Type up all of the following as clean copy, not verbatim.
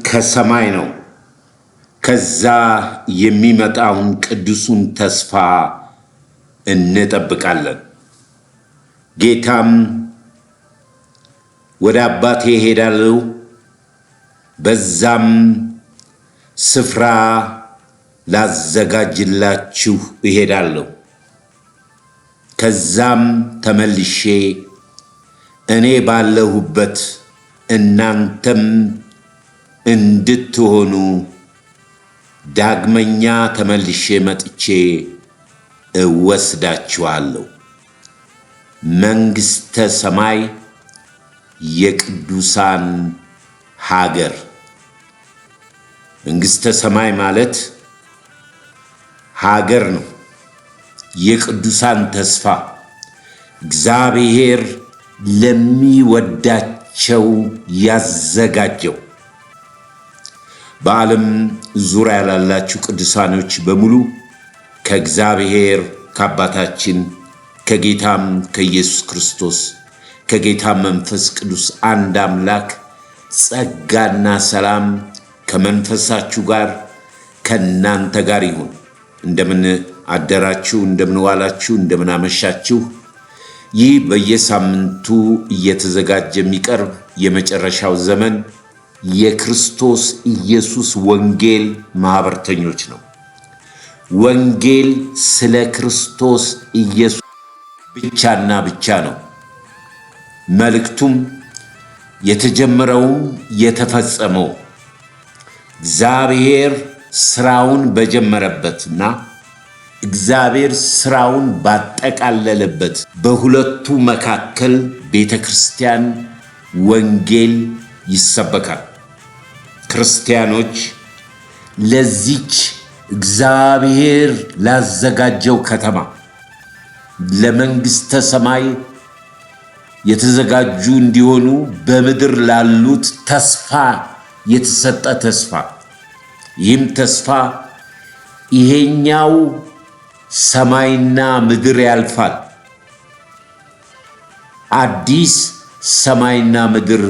ከሰማይ ነው። ከዛ የሚመጣውን ቅዱሱን ተስፋ እንጠብቃለን። ጌታም ወደ አባቴ እሄዳለሁ፣ በዛም ስፍራ ላዘጋጅላችሁ እሄዳለሁ፣ ከዛም ተመልሼ እኔ ባለሁበት እናንተም እንድትሆኑ ዳግመኛ ተመልሼ መጥቼ እወስዳችኋለሁ። መንግሥተ ሰማይ የቅዱሳን ሀገር። መንግሥተ ሰማይ ማለት ሀገር ነው፣ የቅዱሳን ተስፋ፣ እግዚአብሔር ለሚወዳቸው ያዘጋጀው። በዓለም ዙሪያ ላላችሁ ቅዱሳኖች በሙሉ ከእግዚአብሔር ከአባታችን ከጌታም ከኢየሱስ ክርስቶስ ከጌታም መንፈስ ቅዱስ አንድ አምላክ ጸጋና ሰላም ከመንፈሳችሁ ጋር ከናንተ ጋር ይሁን። እንደምን አደራችሁ፣ እንደምን ዋላችሁ፣ እንደምን አመሻችሁ። ይህ በየሳምንቱ እየተዘጋጀ የሚቀርብ የመጨረሻው ዘመን የክርስቶስ ኢየሱስ ወንጌል ማህበርተኞች ነው። ወንጌል ስለ ክርስቶስ ኢየሱስ ብቻና ብቻ ነው። መልእክቱም የተጀመረውም የተፈጸመው እግዚአብሔር ስራውን በጀመረበትና እግዚአብሔር ስራውን ባጠቃለለበት በሁለቱ መካከል ቤተክርስቲያን ወንጌል ይሰበካል። ክርስቲያኖች ለዚች እግዚአብሔር ላዘጋጀው ከተማ ለመንግሥተ ሰማይ የተዘጋጁ እንዲሆኑ በምድር ላሉት ተስፋ የተሰጠ ተስፋ። ይህም ተስፋ ይሄኛው ሰማይና ምድር ያልፋል፣ አዲስ ሰማይና ምድር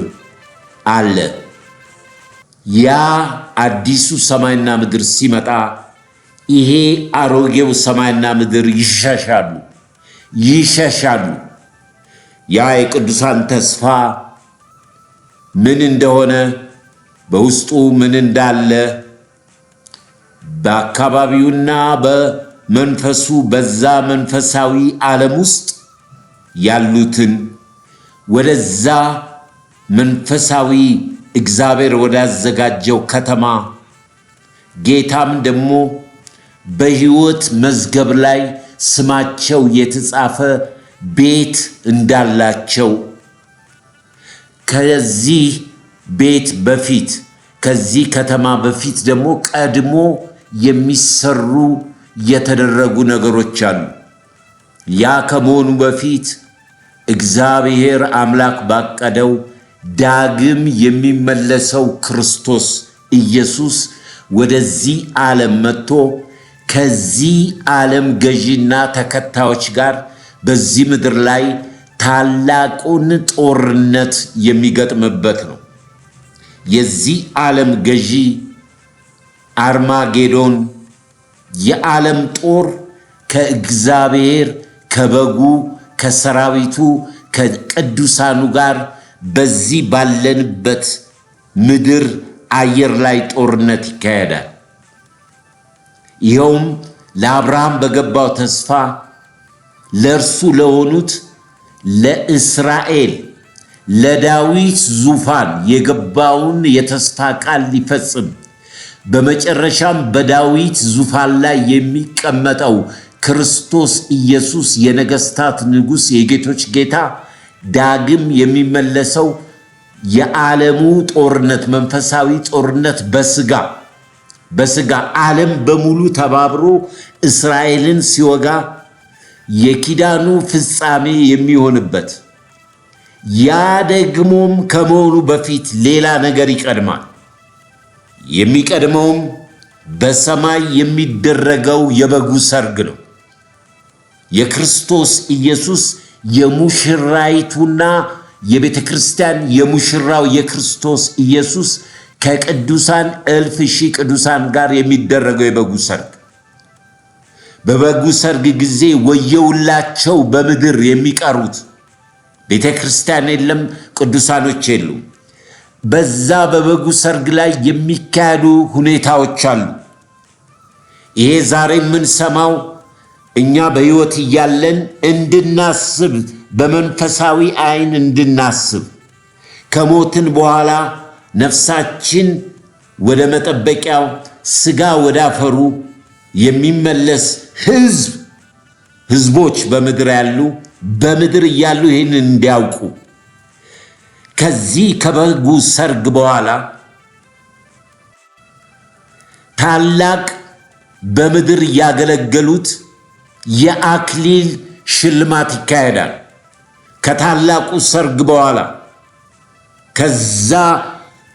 አለ። ያ አዲሱ ሰማይና ምድር ሲመጣ ይሄ አሮጌው ሰማይና ምድር ይሸሻሉ። ያ የቅዱሳን ተስፋ ምን እንደሆነ፣ በውስጡ ምን እንዳለ፣ በአካባቢውና በመንፈሱ በዛ መንፈሳዊ ዓለም ውስጥ ያሉትን ወደዛ መንፈሳዊ እግዚአብሔር ወዳዘጋጀው ከተማ ጌታም ደግሞ በሕይወት መዝገብ ላይ ስማቸው የተጻፈ ቤት እንዳላቸው ከዚህ ቤት በፊት ከዚህ ከተማ በፊት ደግሞ ቀድሞ የሚሰሩ የተደረጉ ነገሮች አሉ። ያ ከመሆኑ በፊት እግዚአብሔር አምላክ ባቀደው ዳግም የሚመለሰው ክርስቶስ ኢየሱስ ወደዚህ ዓለም መጥቶ ከዚህ ዓለም ገዢና ተከታዮች ጋር በዚህ ምድር ላይ ታላቁን ጦርነት የሚገጥምበት ነው። የዚህ ዓለም ገዢ አርማጌዶን የዓለም ጦር ከእግዚአብሔር ከበጉ ከሰራዊቱ ከቅዱሳኑ ጋር በዚህ ባለንበት ምድር አየር ላይ ጦርነት ይካሄዳል። ይኸውም ለአብርሃም በገባው ተስፋ ለእርሱ ለሆኑት ለእስራኤል ለዳዊት ዙፋን የገባውን የተስፋ ቃል ሊፈጽም በመጨረሻም በዳዊት ዙፋን ላይ የሚቀመጠው ክርስቶስ ኢየሱስ የነገስታት ንጉሥ የጌቶች ጌታ ዳግም የሚመለሰው የዓለሙ ጦርነት መንፈሳዊ ጦርነት በስጋ ዓለም በሙሉ ተባብሮ እስራኤልን ሲወጋ የኪዳኑ ፍጻሜ የሚሆንበት ያ ደግሞም ከመሆኑ በፊት ሌላ ነገር ይቀድማል። የሚቀድመውም በሰማይ የሚደረገው የበጉ ሰርግ ነው። የክርስቶስ ኢየሱስ የሙሽራይቱና የቤተ ክርስቲያን የሙሽራው የክርስቶስ ኢየሱስ ከቅዱሳን እልፍ ሺህ ቅዱሳን ጋር የሚደረገው የበጉ ሰርግ። በበጉ ሰርግ ጊዜ ወየውላቸው በምድር የሚቀሩት ቤተ ክርስቲያን የለም፣ ቅዱሳኖች የሉም። በዛ በበጉ ሰርግ ላይ የሚካሄዱ ሁኔታዎች አሉ። ይሄ ዛሬ የምንሰማው እኛ በሕይወት እያለን እንድናስብ በመንፈሳዊ ዓይን እንድናስብ ከሞትን በኋላ ነፍሳችን ወደ መጠበቂያው ሥጋ ወደ አፈሩ የሚመለስ ሕዝቦች በምድር ያሉ በምድር እያሉ ይህን እንዲያውቁ ከዚህ ከበጉ ሰርግ በኋላ ታላቅ በምድር ያገለገሉት የአክሊል ሽልማት ይካሄዳል። ከታላቁ ሰርግ በኋላ ከዛ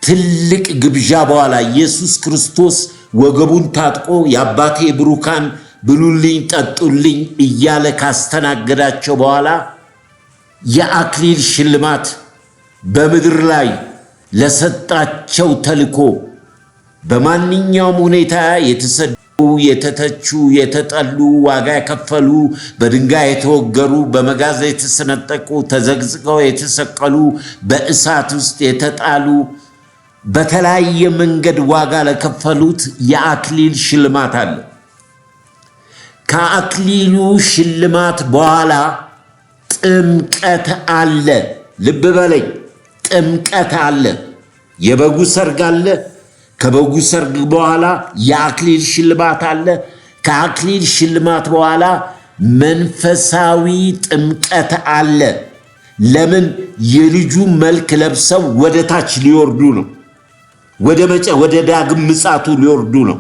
ትልቅ ግብዣ በኋላ ኢየሱስ ክርስቶስ ወገቡን ታጥቆ የአባቴ ብሩካን ብሉልኝ ጠጡልኝ እያለ ካስተናገዳቸው በኋላ የአክሊል ሽልማት በምድር ላይ ለሰጣቸው ተልኮ በማንኛውም ሁኔታ የተሰደዱ፣ የተተቹ፣ የተጠሉ፣ ዋጋ የከፈሉ፣ በድንጋይ የተወገሩ፣ በመጋዝ የተሰነጠቁ፣ ተዘግዝቀው የተሰቀሉ፣ በእሳት ውስጥ የተጣሉ፣ በተለያየ መንገድ ዋጋ ለከፈሉት የአክሊል ሽልማት አለ። ከአክሊሉ ሽልማት በኋላ ጥምቀት አለ። ልብ በለኝ፣ ጥምቀት አለ። የበጉ ሰርግ አለ። ከበጉ ሰርግ በኋላ የአክሊል ሽልማት አለ። ከአክሊል ሽልማት በኋላ መንፈሳዊ ጥምቀት አለ። ለምን? የልጁ መልክ ለብሰው ወደ ታች ሊወርዱ ነው። ወደ ዳግም ምጻቱ ሊወርዱ ነው።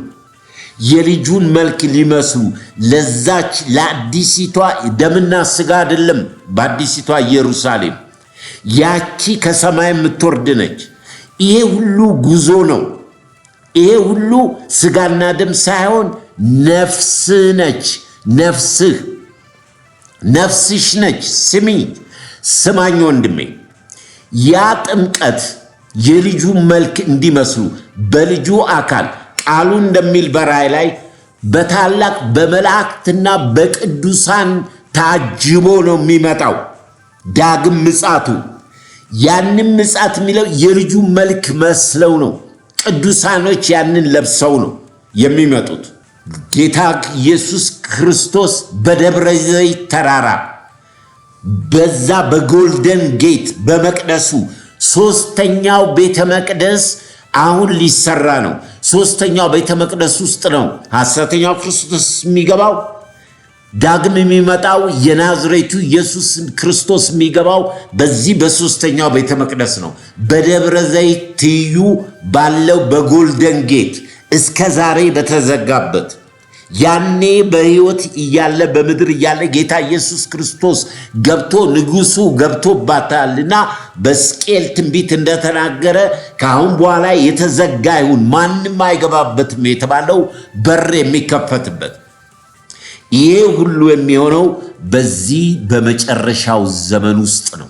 የልጁን መልክ ሊመስሉ ለዛች ለአዲሲቷ ደምና ስጋ አይደለም። በአዲሲቷ ኢየሩሳሌም ያቺ ከሰማይ የምትወርድ ነች። ይሄ ሁሉ ጉዞ ነው። ይሄ ሁሉ ስጋና ደም ሳይሆን ነፍስ ነች። ነፍስሽ ነች። ስማኝ ወንድሜ፣ ያ ጥምቀት የልጁ መልክ እንዲመስሉ በልጁ አካል ቃሉ እንደሚል በራእይ ላይ በታላቅ በመላእክትና በቅዱሳን ታጅቦ ነው የሚመጣው ዳግም ምጻቱ። ያንን ምጻት የሚለው የልጁ መልክ መስለው ነው። ቅዱሳኖች ያንን ለብሰው ነው የሚመጡት። ጌታ ኢየሱስ ክርስቶስ በደብረ ዘይት ተራራ በዛ በጎልደን ጌት በመቅደሱ ሶስተኛው ቤተ መቅደስ አሁን ሊሰራ ነው። ሶስተኛው ቤተ መቅደስ ውስጥ ነው ሐሰተኛው ክርስቶስ የሚገባው። ዳግም የሚመጣው የናዝሬቱ ኢየሱስ ክርስቶስ የሚገባው በዚህ በሶስተኛው ቤተ መቅደስ ነው። በደብረ ዘይት ትይዩ ባለው በጎልደን ጌት እስከ ዛሬ በተዘጋበት ያኔ በሕይወት እያለ በምድር እያለ ጌታ ኢየሱስ ክርስቶስ ገብቶ ንጉሱ ገብቶባታልና በሕዝቅኤል ትንቢት እንደተናገረ ከአሁን በኋላ የተዘጋ ይሁን ማንም አይገባበትም የተባለው በር የሚከፈትበት ይሄ ሁሉ የሚሆነው በዚህ በመጨረሻው ዘመን ውስጥ ነው።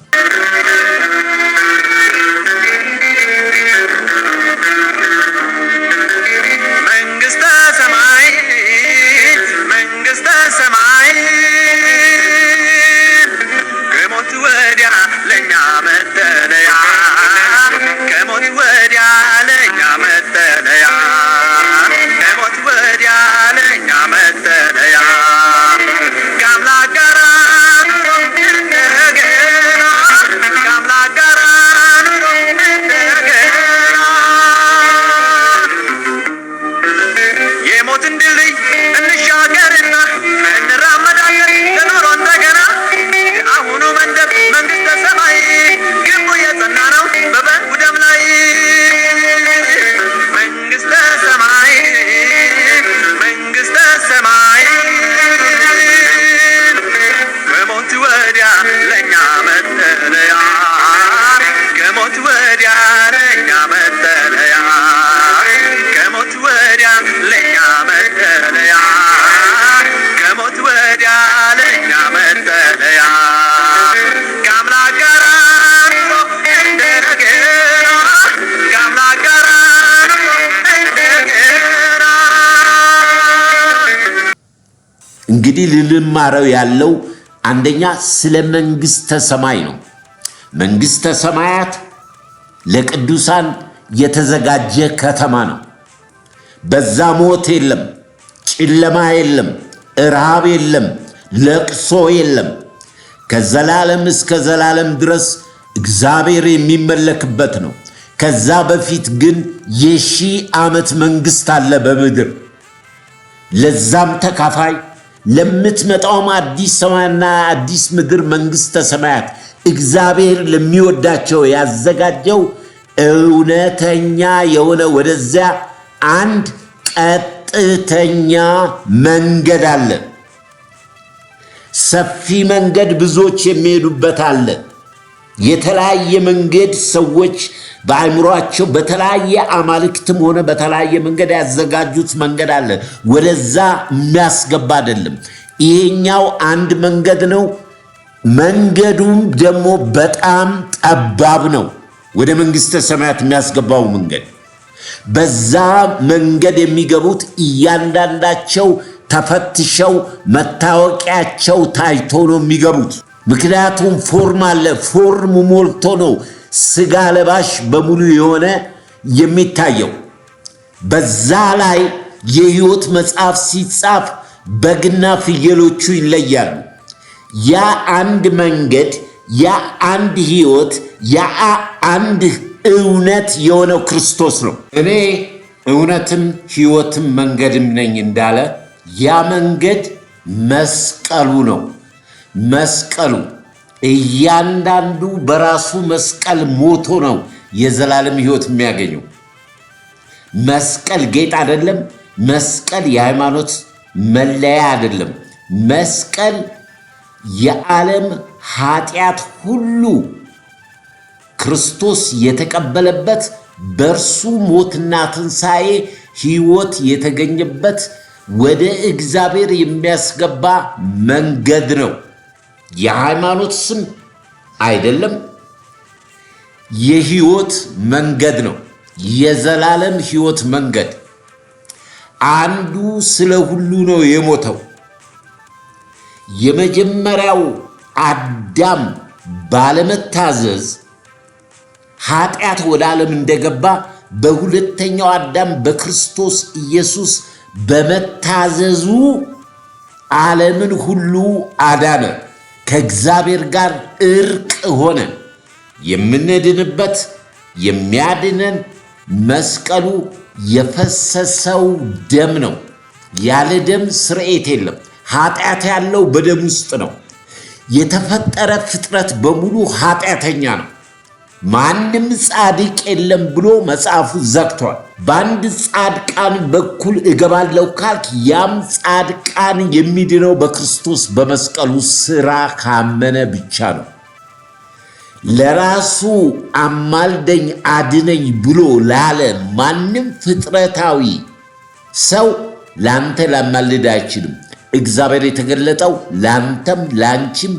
እንግዲህ ልንማረው ያለው አንደኛ ስለ መንግስተ ሰማይ ነው። መንግስተ ሰማያት ለቅዱሳን የተዘጋጀ ከተማ ነው። በዛ ሞት የለም፣ ጨለማ የለም፣ ረሃብ የለም፣ ለቅሶ የለም። ከዘላለም እስከ ዘላለም ድረስ እግዚአብሔር የሚመለክበት ነው። ከዛ በፊት ግን የሺህ ዓመት መንግስት አለ በምድር። ለዛም ተካፋይ ለምትመጣውም አዲስ ሰማይና አዲስ ምድር መንግስተ ሰማያት እግዚአብሔር ለሚወዳቸው ያዘጋጀው እውነተኛ የሆነ ወደዚያ አንድ ቀጥተኛ መንገድ አለ። ሰፊ መንገድ ብዙዎች የሚሄዱበት አለ። የተለያየ መንገድ ሰዎች በአእምሮአቸው በተለያየ አማልክትም ሆነ በተለያየ መንገድ ያዘጋጁት መንገድ አለ። ወደዛ የሚያስገባ አይደለም። ይሄኛው አንድ መንገድ ነው። መንገዱም ደግሞ በጣም ጠባብ ነው። ወደ መንግስተ ሰማያት የሚያስገባው መንገድ በዛ መንገድ የሚገቡት እያንዳንዳቸው ተፈትሸው መታወቂያቸው ታይቶ ነው የሚገቡት። ምክንያቱም ፎርም አለ። ፎርም ሞልቶ ነው ስጋ ለባሽ በሙሉ የሆነ የሚታየው። በዛ ላይ የሕይወት መጽሐፍ ሲጻፍ በግና ፍየሎቹ ይለያሉ። ያ አንድ መንገድ፣ ያ አንድ ሕይወት፣ ያ አንድ እውነት የሆነው ክርስቶስ ነው። እኔ እውነትም ሕይወትም መንገድም ነኝ እንዳለ ያ መንገድ መስቀሉ ነው። መስቀሉ እያንዳንዱ በራሱ መስቀል ሞቶ ነው የዘላለም ሕይወት የሚያገኘው። መስቀል ጌጥ አይደለም። መስቀል የሃይማኖት መለያ አይደለም። መስቀል የዓለም ኃጢአት ሁሉ ክርስቶስ የተቀበለበት በእርሱ ሞትና ትንሣኤ ሕይወት የተገኘበት ወደ እግዚአብሔር የሚያስገባ መንገድ ነው። የሃይማኖት ስም አይደለም። የሕይወት መንገድ ነው። የዘላለም ሕይወት መንገድ። አንዱ ስለ ሁሉ ነው የሞተው። የመጀመሪያው አዳም ባለመታዘዝ ኃጢአት ወደ ዓለም እንደገባ በሁለተኛው አዳም በክርስቶስ ኢየሱስ በመታዘዙ ዓለምን ሁሉ አዳነ። ከእግዚአብሔር ጋር እርቅ ሆነ። የምንድንበት የሚያድነን መስቀሉ የፈሰሰው ደም ነው። ያለ ደም ስርየት የለም። ኃጢአት ያለው በደም ውስጥ ነው። የተፈጠረ ፍጥረት በሙሉ ኃጢአተኛ ነው። ማንም ጻድቅ የለም ብሎ መጽሐፉ ዘግቷል። በአንድ ጻድቃን በኩል እገባለሁ ካልክ ያም ጻድቃን የሚድነው በክርስቶስ በመስቀሉ ሥራ ካመነ ብቻ ነው። ለራሱ አማልደኝ አድነኝ ብሎ ላለ ማንም ፍጥረታዊ ሰው ላንተ ላማልድ አይችልም። እግዚአብሔር የተገለጠው ላንተም ላንቺም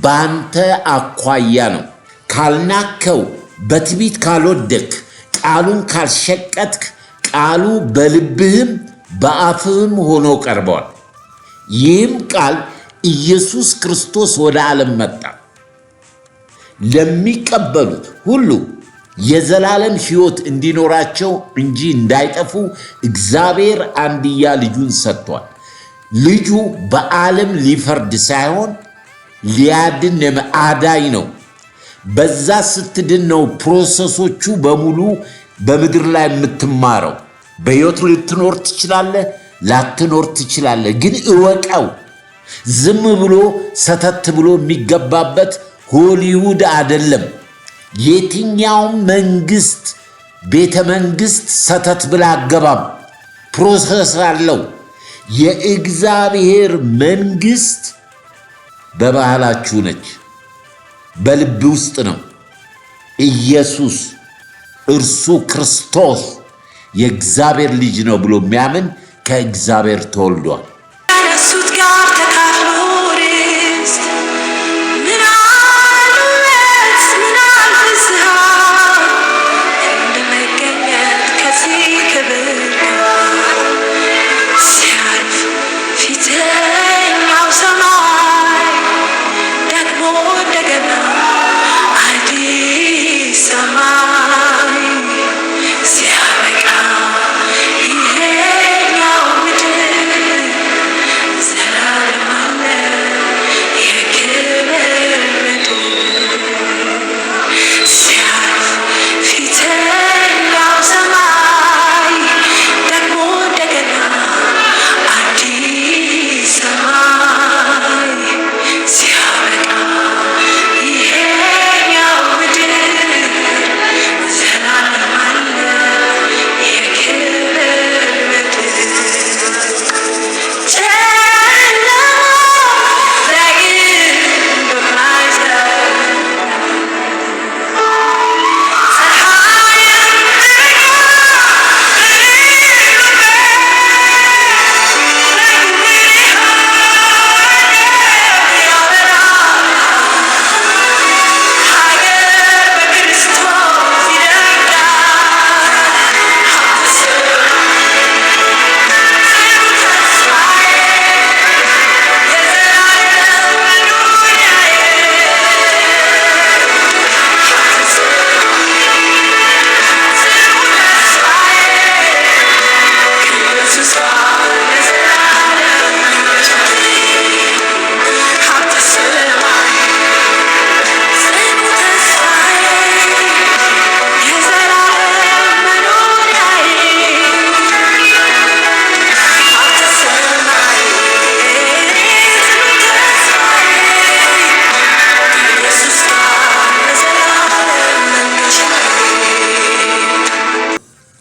ባንተ አኳያ ነው። ካልናከው፣ በትዕቢት ካልወደክ፣ ቃሉን ካልሸቀጥክ ቃሉ በልብህም በአፍህም ሆኖ ቀርበዋል። ይህም ቃል ኢየሱስ ክርስቶስ ወደ ዓለም መጣ። ለሚቀበሉት ሁሉ የዘላለም ሕይወት እንዲኖራቸው እንጂ እንዳይጠፉ እግዚአብሔር አንድያ ልጁን ሰጥቷል። ልጁ በዓለም ሊፈርድ ሳይሆን ሊያድን አዳኝ ነው። በዛ ስትድን ነው ፕሮሰሶቹ በሙሉ በምድር ላይ የምትማረው። በሕይወት ልትኖር ትችላለህ፣ ላትኖር ትችላለህ። ግን እወቀው፣ ዝም ብሎ ሰተት ብሎ የሚገባበት ሆሊውድ አይደለም። የትኛውም መንግስት ቤተ መንግስት ሰተት ብላ አገባም፣ ፕሮሰስ አለው። የእግዚአብሔር መንግስት በባህላችሁ ነች፣ በልብ ውስጥ ነው። ኢየሱስ እርሱ ክርስቶስ የእግዚአብሔር ልጅ ነው ብሎ የሚያምን ከእግዚአብሔር ተወልዷል።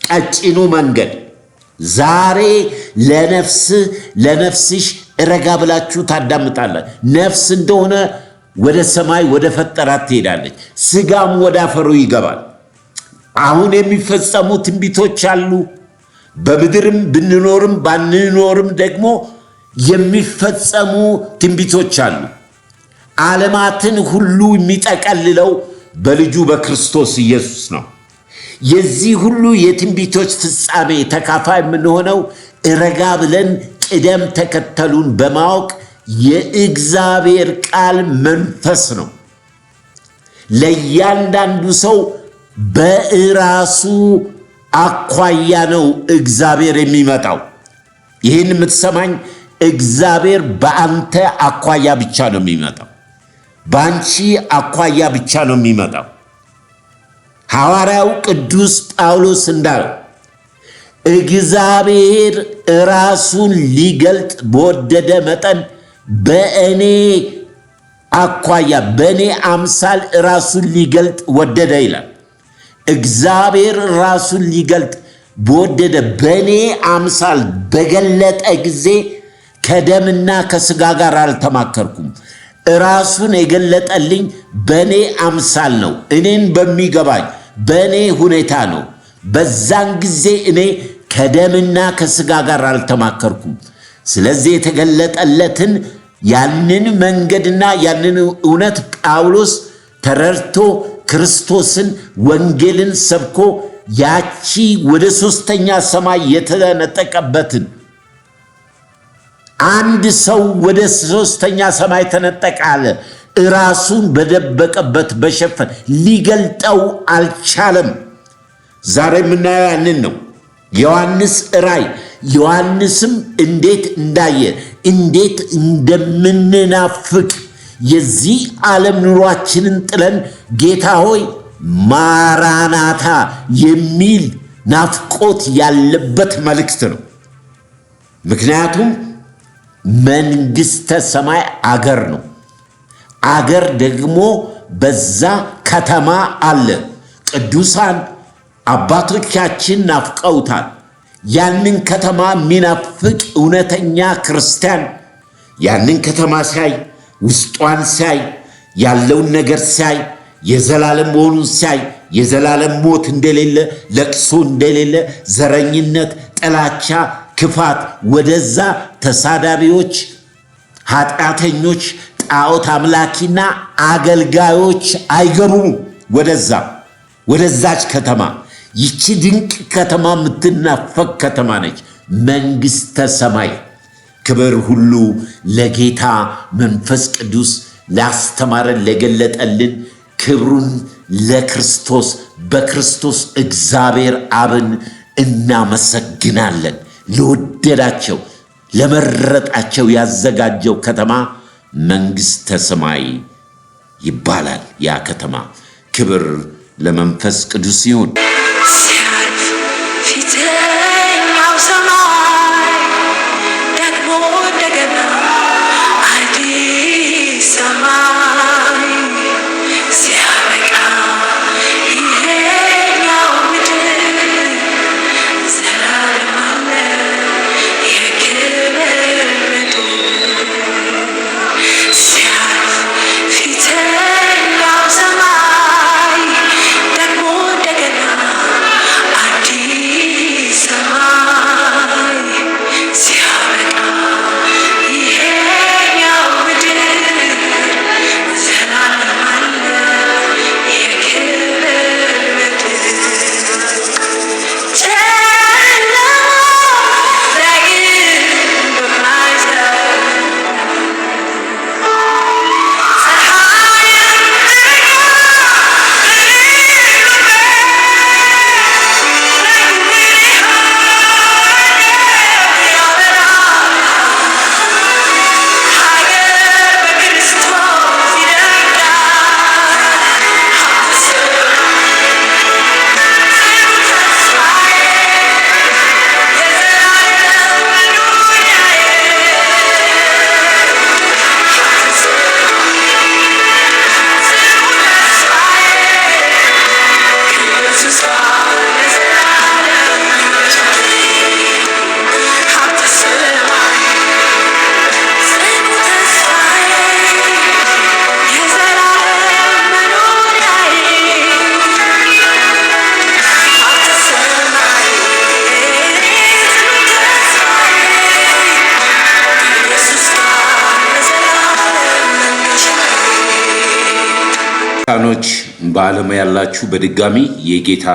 ቀጭኑ መንገድ ዛሬ ለነፍስሽ ረጋ ብላችሁ ታዳምጣለህ። ነፍስ እንደሆነ ወደ ሰማይ ወደ ፈጠራት ትሄዳለች፣ ስጋም ወደ አፈሩ ይገባል። አሁን የሚፈጸሙ ትንቢቶች አሉ። በምድርም ብንኖርም ባንኖርም ደግሞ የሚፈጸሙ ትንቢቶች አሉ። ዓለማትን ሁሉ የሚጠቀልለው በልጁ በክርስቶስ ኢየሱስ ነው። የዚህ ሁሉ የትንቢቶች ፍጻሜ ተካፋይ የምንሆነው ረጋ ብለን ቅደም ተከተሉን በማወቅ የእግዚአብሔር ቃል መንፈስ ነው። ለእያንዳንዱ ሰው በራሱ አኳያ ነው እግዚአብሔር የሚመጣው። ይህን የምትሰማኝ እግዚአብሔር በአንተ አኳያ ብቻ ነው የሚመጣው፣ በአንቺ አኳያ ብቻ ነው የሚመጣው። ሐዋርያው ቅዱስ ጳውሎስ እንዳለው እግዚአብሔር ራሱን ሊገልጥ በወደደ መጠን በእኔ አኳያ በእኔ አምሳል ራሱን ሊገልጥ ወደደ ይላል። እግዚአብሔር ራሱን ሊገልጥ በወደደ በእኔ አምሳል በገለጠ ጊዜ ከደምና ከስጋ ጋር አልተማከርኩም። ራሱን የገለጠልኝ በእኔ አምሳል ነው። እኔን በሚገባኝ በእኔ ሁኔታ ነው። በዛን ጊዜ እኔ ከደምና ከስጋ ጋር አልተማከርኩም። ስለዚህ የተገለጠለትን ያንን መንገድና ያንን እውነት ጳውሎስ ተረድቶ ክርስቶስን ወንጌልን ሰብኮ ያቺ ወደ ሶስተኛ ሰማይ የተነጠቀበትን አንድ ሰው ወደ ሶስተኛ ሰማይ ተነጠቀ አለ። ራሱን በደበቀበት በሸፈን ሊገልጠው አልቻለም። ዛሬ የምናየው ያንን ነው። ዮሐንስ ራእይ ዮሐንስም እንዴት እንዳየ እንዴት እንደምንናፍቅ የዚህ ዓለም ኑሯችንን ጥለን ጌታ ሆይ ማራናታ የሚል ናፍቆት ያለበት መልእክት ነው። ምክንያቱም መንግሥተ ሰማይ አገር ነው። አገር ደግሞ በዛ ከተማ አለ። ቅዱሳን አባቶቻችን ናፍቀውታል። ያንን ከተማ የሚናፍቅ እውነተኛ ክርስቲያን ያንን ከተማ ሲያይ ውስጧን ሲያይ ያለውን ነገር ሲያይ የዘላለም መሆኑን ሲያይ የዘላለም ሞት እንደሌለ፣ ለቅሶ እንደሌለ፣ ዘረኝነት፣ ጥላቻ፣ ክፋት ወደዛ ተሳዳቢዎች፣ ኃጢአተኞች፣ ጣዖት አምላኪና አገልጋዮች አይገቡም። ወደዛች ከተማ ይቺ ድንቅ ከተማ የምትናፈቅ ከተማ ነች፣ መንግሥተ ሰማይ። ክብር ሁሉ ለጌታ መንፈስ ቅዱስ ላስተማረን ለገለጠልን፣ ክብሩን ለክርስቶስ በክርስቶስ እግዚአብሔር አብን እናመሰግናለን። ለወደዳቸው ለመረጣቸው ያዘጋጀው ከተማ መንግሥተ ሰማይ ይባላል። ያ ከተማ ክብር ለመንፈስ ቅዱስ ይሁን። ክርስቲያኖች በዓለም ያላችሁ በድጋሚ የጌታ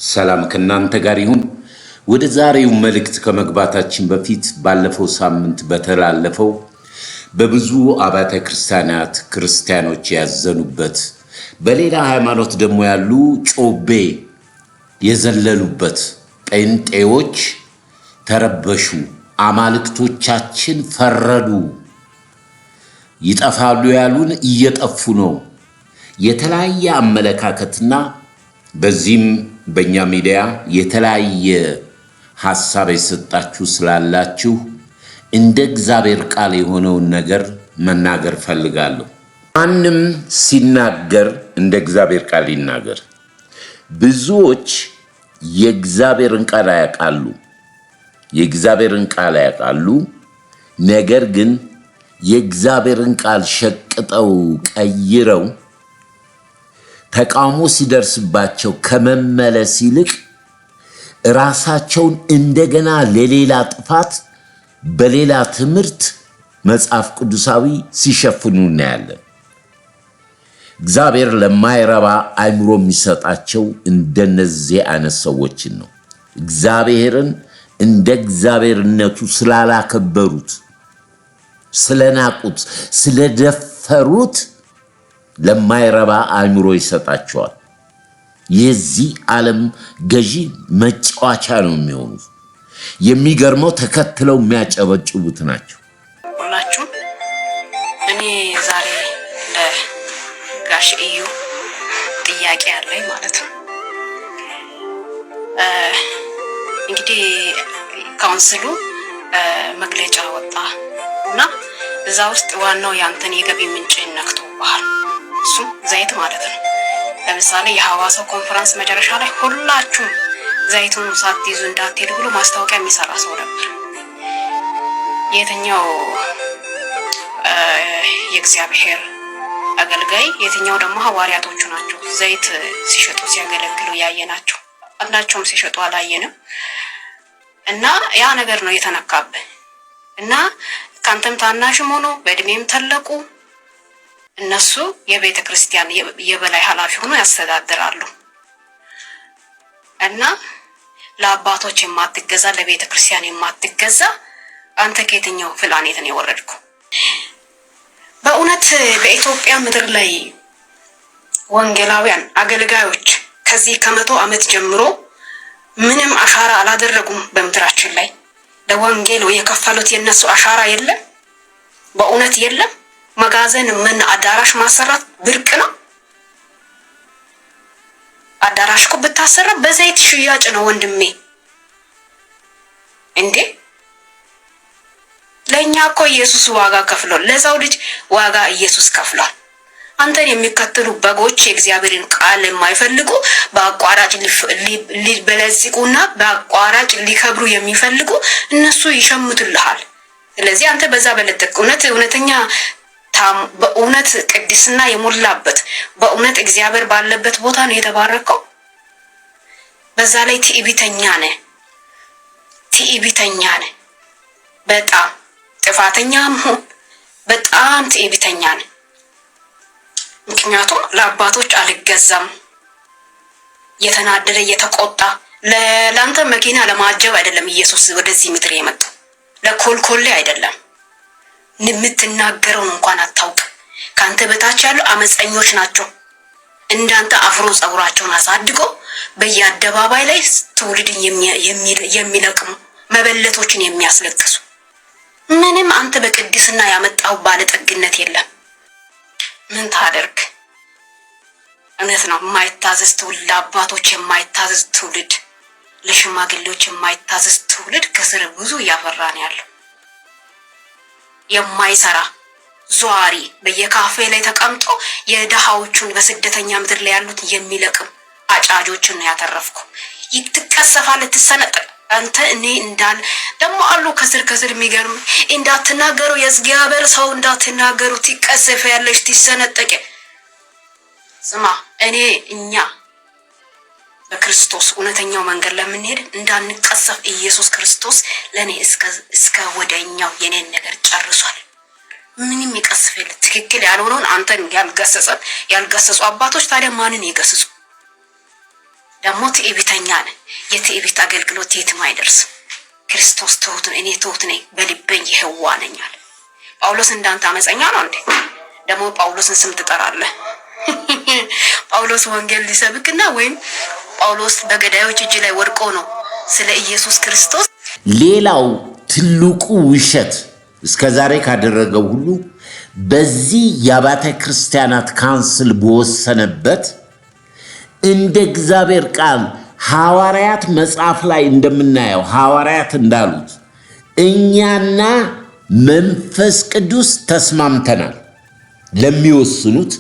ሰላም ከናንተ ጋር ይሁን። ወደ ዛሬው መልእክት ከመግባታችን በፊት ባለፈው ሳምንት በተላለፈው በብዙ አብያተ ክርስቲያናት ክርስቲያኖች ያዘኑበት በሌላ ሃይማኖት ደግሞ ያሉ ጮቤ የዘለሉበት ጴንጤዎች ተረበሹ፣ አማልክቶቻችን ፈረዱ፣ ይጠፋሉ ያሉን እየጠፉ ነው፣ የተለያየ አመለካከትና በዚህም በእኛ ሚዲያ የተለያየ ሐሳብ የሰጣችሁ ስላላችሁ እንደ እግዚአብሔር ቃል የሆነውን ነገር መናገር ፈልጋለሁ። ማንም ሲናገር እንደ እግዚአብሔር ቃል ይናገር። ብዙዎች የእግዚአብሔርን ቃል ያውቃሉ፣ ነገር ግን የእግዚአብሔርን ቃል ሸቅጠው ቀይረው ተቃውሞ ሲደርስባቸው ከመመለስ ይልቅ ራሳቸውን እንደገና ለሌላ ጥፋት በሌላ ትምህርት መጽሐፍ ቅዱሳዊ ሲሸፍኑ እናያለን። እግዚአብሔር ለማይረባ አይምሮ የሚሰጣቸው እንደነዚህ አይነት ሰዎችን ነው። እግዚአብሔርን እንደ እግዚአብሔርነቱ ስላላከበሩት፣ ስለናቁት፣ ስለደፈሩት ለማይረባ አይምሮ ይሰጣቸዋል። የዚህ ዓለም ገዢ መጫወቻ ነው የሚሆኑት። የሚገርመው ተከትለው የሚያጨበጭቡት ናቸው። ሁላችሁም እኔ ዛሬ ለጋሽ እዩ ጥያቄ አለኝ ማለት ነው። እንግዲህ ካውንስሉ መግለጫ ወጣ እና እዛ ውስጥ ዋናው ያንተን የገቢ ምንጭ ነክቶብሃል። እሱ ዘይት ማለት ነው። ለምሳሌ የሐዋሳው ኮንፈረንስ መጨረሻ ላይ ሁላችሁም ዘይቱን ሳትይዙ እንዳትሄዱ ብሎ ማስታወቂያ የሚሰራ ሰው ነበር። የትኛው የእግዚአብሔር አገልጋይ የትኛው ደግሞ ሐዋርያቶቹ ናቸው ዘይት ሲሸጡ ሲያገለግሉ ያየናቸው? አንዳቸውም ሲሸጡ አላየንም። እና ያ ነገር ነው የተነካብህ እና ካንተም ታናሽም ሆኖ በእድሜም ተለቁ እነሱ የቤተ ክርስቲያን የበላይ ኃላፊ ሆኖ ያስተዳድራሉ። እና ለአባቶች የማትገዛ ለቤተ ክርስቲያን የማትገዛ አንተ ከየትኛው ፕላኔት ነው የወረድከው? በእውነት በኢትዮጵያ ምድር ላይ ወንጌላውያን አገልጋዮች ከዚህ ከ100 ዓመት ጀምሮ ምንም አሻራ አላደረጉም። በምድራችን ላይ ለወንጌል የከፈሉት የነሱ አሻራ የለም። በእውነት የለም። መጋዘን ምን አዳራሽ ማሰራት ብርቅ ነው? አዳራሽ እኮ ብታሰራ በዘይት ሽያጭ ነው ወንድሜ። እንዴ ለኛ እኮ ኢየሱስ ዋጋ ከፍሏል። ለዛው ልጅ ዋጋ ኢየሱስ ከፍሏል። አንተን የሚከተሉ በጎች የእግዚአብሔርን ቃል የማይፈልጉ በአቋራጭ ሊበለጽጉና በአቋራጭ ሊከብሩ የሚፈልጉ እነሱ ይሸምቱልሃል። ስለዚህ አንተ በዛ በለጠቅ እውነተኛ በእውነት ቅድስና የሞላበት በእውነት እግዚአብሔር ባለበት ቦታ ነው የተባረከው። በዛ ላይ ትዕቢተኛ ነህ። በጣም ጥፋተኛም ሆን በጣም ትዕቢተኛ ነህ። ምክንያቱም ለአባቶች አልገዛም የተናደደ የተቆጣ ለአንተ መኪና ለማጀብ አይደለም ኢየሱስ ወደዚህ ምድር የመጣው፣ ለኮልኮሌ አይደለም። የምትናገረውን እንኳን አታውቅ። ካንተ በታች ያሉ አመፀኞች ናቸው። እንዳንተ አፍሮ ጸጉራቸውን አሳድጎ በየአደባባይ ላይ ትውልድን የሚለቅሙ መበለቶችን የሚያስለቅሱ ምንም አንተ በቅድስና ያመጣው ባለጠግነት የለም። ምን ታደርግ? እውነት ነው። የማይታዘዝ ትውልድ፣ ለአባቶች የማይታዘዝ ትውልድ፣ ለሽማግሌዎች የማይታዘዝ ትውልድ ከስር ብዙ እያፈራ ነው ያለው። የማይሰራ ዟሪ በየካፌ ላይ ተቀምጦ የደሃዎቹን በስደተኛ ምድር ላይ ያሉት የሚለቅም አጫጆችን ነው ያተረፍኩ። ይትቀሰፋል፣ ትሰነጠቅ። አንተ እኔ እንዳል ደግሞ አሉ ከስር የሚገርም እንዳትናገሩ የእግዚአብሔር ሰው እንዳትናገሩ ትቀሰፈ ያለሽ ትሰነጠቅ። ስማ እኛ በክርስቶስ እውነተኛው መንገድ ለምንሄድ እንዳንቀሰፍ ኢየሱስ ክርስቶስ ለኔ እስከ ወደኛው የኔን ነገር ጨርሷል። ምንም ይቀስፈል። ትክክል ያልሆነውን አንተን ያልገሰጹ አባቶች ታዲያ ማንን ይገስጹ? ደግሞ ትዕቢተኛ ነህ። የትዕቢት አገልግሎት የትም አይደርስም። ክርስቶስ ትሁት ነው፣ እኔ ትሁት ነኝ በልቤኝ ይህዋ ነኝ አለ ጳውሎስ። እንዳንተ አመፀኛ ነው እንዴ? ደግሞ ጳውሎስን ስም ትጠራለህ? ጳውሎስ ወንጌል ሊሰብክና ወይም ጳውሎስ በገዳዮች እጅ ላይ ወድቆ ነው ስለ ኢየሱስ ክርስቶስ። ሌላው ትልቁ ውሸት እስከዛሬ ካደረገው ሁሉ በዚህ የአብያተ ክርስቲያናት ካውንስል በወሰነበት እንደ እግዚአብሔር ቃል ሐዋርያት መጽሐፍ ላይ እንደምናየው ሐዋርያት እንዳሉት እኛና መንፈስ ቅዱስ ተስማምተናል። ለሚወስኑት፣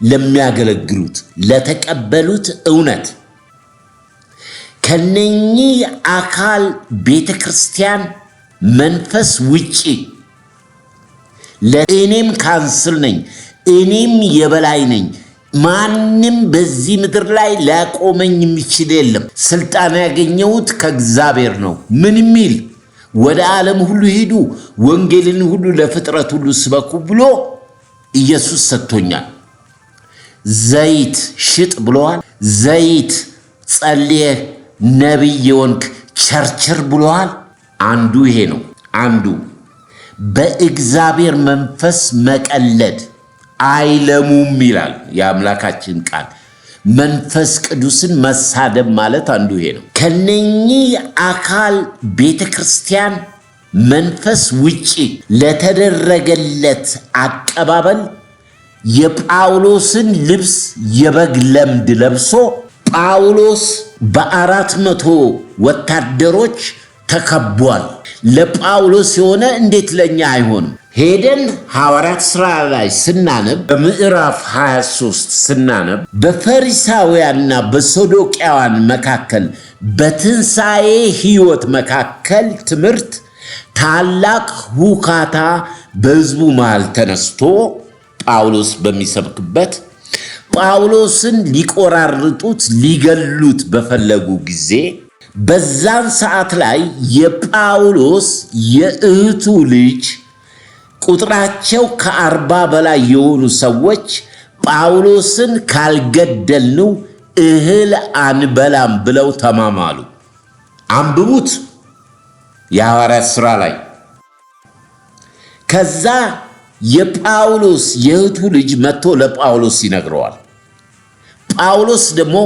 ለሚያገለግሉት፣ ለተቀበሉት እውነት ከነኚህ አካል ቤተክርስቲያን መንፈስ ውጪ ለእኔም ካንስል ነኝ፣ እኔም የበላይ ነኝ፣ ማንም በዚህ ምድር ላይ ሊያቆመኝ የሚችል የለም፣ ስልጣን ያገኘሁት ከእግዚአብሔር ነው። ምን የሚል ወደ ዓለም ሁሉ ሂዱ፣ ወንጌልን ሁሉ ለፍጥረት ሁሉ ስበኩ ብሎ ኢየሱስ ሰጥቶኛል። ዘይት ሽጥ ብለዋል። ዘይት ጸልየህ ነቢይ የሆንክ ቸርችር ብለዋል። አንዱ ይሄ ነው። አንዱ በእግዚአብሔር መንፈስ መቀለድ አይለሙም ይላል የአምላካችን ቃል። መንፈስ ቅዱስን መሳደብ ማለት አንዱ ይሄ ነው። ከነኚህ አካል ቤተክርስቲያን መንፈስ ውጪ ለተደረገለት አቀባበል የጳውሎስን ልብስ የበግ ለምድ ለብሶ ጳውሎስ በ400 ወታደሮች ተከቧል። ለጳውሎስ የሆነ እንዴት ለኛ አይሆንም? ሄደን ሐዋርያት ሥራ ላይ ስናነብ በምዕራፍ 23 ስናነብ በፈሪሳውያንና በሰዶቅያውያን መካከል በትንሣኤ ሕይወት መካከል ትምህርት ታላቅ ሁካታ በሕዝቡ መሃል ተነስቶ ጳውሎስ በሚሰብክበት ጳውሎስን ሊቆራርጡት ሊገሉት በፈለጉ ጊዜ በዛን ሰዓት ላይ የጳውሎስ የእህቱ ልጅ ቁጥራቸው ከ40 በላይ የሆኑ ሰዎች ጳውሎስን ካልገደልነው እህል አንበላም ብለው ተማማሉ። አንብቡት የሐዋርያት ሥራ ላይ። ከዛ የጳውሎስ የእህቱ ልጅ መጥቶ ለጳውሎስ ይነግረዋል። ጳውሎስ ደግሞ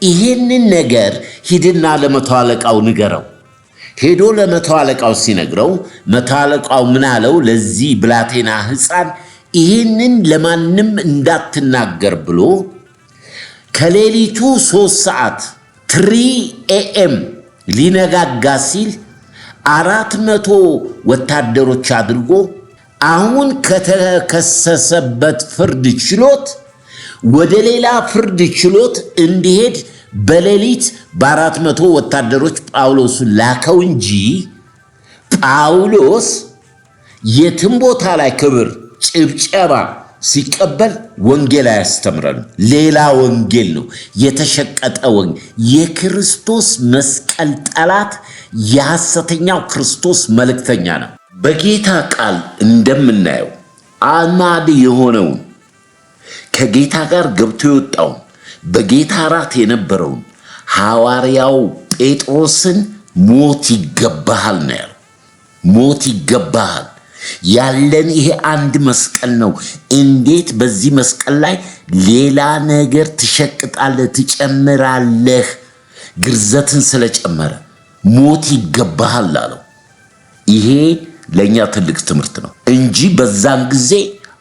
ይህንን ነገር ሂድና ለመቶ አለቃው ንገረው። ሄዶ ለመቶ አለቃው ሲነግረው መቶ አለቃው ምን አለው? ለዚህ ብላቴና ሕፃን ይህንን ለማንም እንዳትናገር ብሎ ከሌሊቱ 3 ሰዓት 3 AM ሊነጋጋ ሲል 400 ወታደሮች አድርጎ አሁን ከተከሰሰበት ፍርድ ችሎት ወደ ሌላ ፍርድ ችሎት እንዲሄድ በሌሊት በ400 ወታደሮች ጳውሎስን ላከው እንጂ ጳውሎስ የትም ቦታ ላይ ክብር ጭብጨባ ሲቀበል ወንጌል አያስተምረንም። ሌላ ወንጌል ነው፣ የተሸቀጠ ወንጌል። የክርስቶስ መስቀል ጠላት የሐሰተኛው ክርስቶስ መልእክተኛ ነው። በጌታ ቃል እንደምናየው አማድ የሆነውን ከጌታ ጋር ገብቶ የወጣውን በጌታ ራት የነበረውን ሐዋርያው ጴጥሮስን ሞት ይገባሃል ነው ያለው። ሞት ይገባሃል። ያለን ይሄ አንድ መስቀል ነው። እንዴት በዚህ መስቀል ላይ ሌላ ነገር ትሸቅጣለህ፣ ትጨምራለህ? ግርዘትን ስለጨመረ ሞት ይገባሃል አለው። ይሄ ለእኛ ትልቅ ትምህርት ነው እንጂ በዛን ጊዜ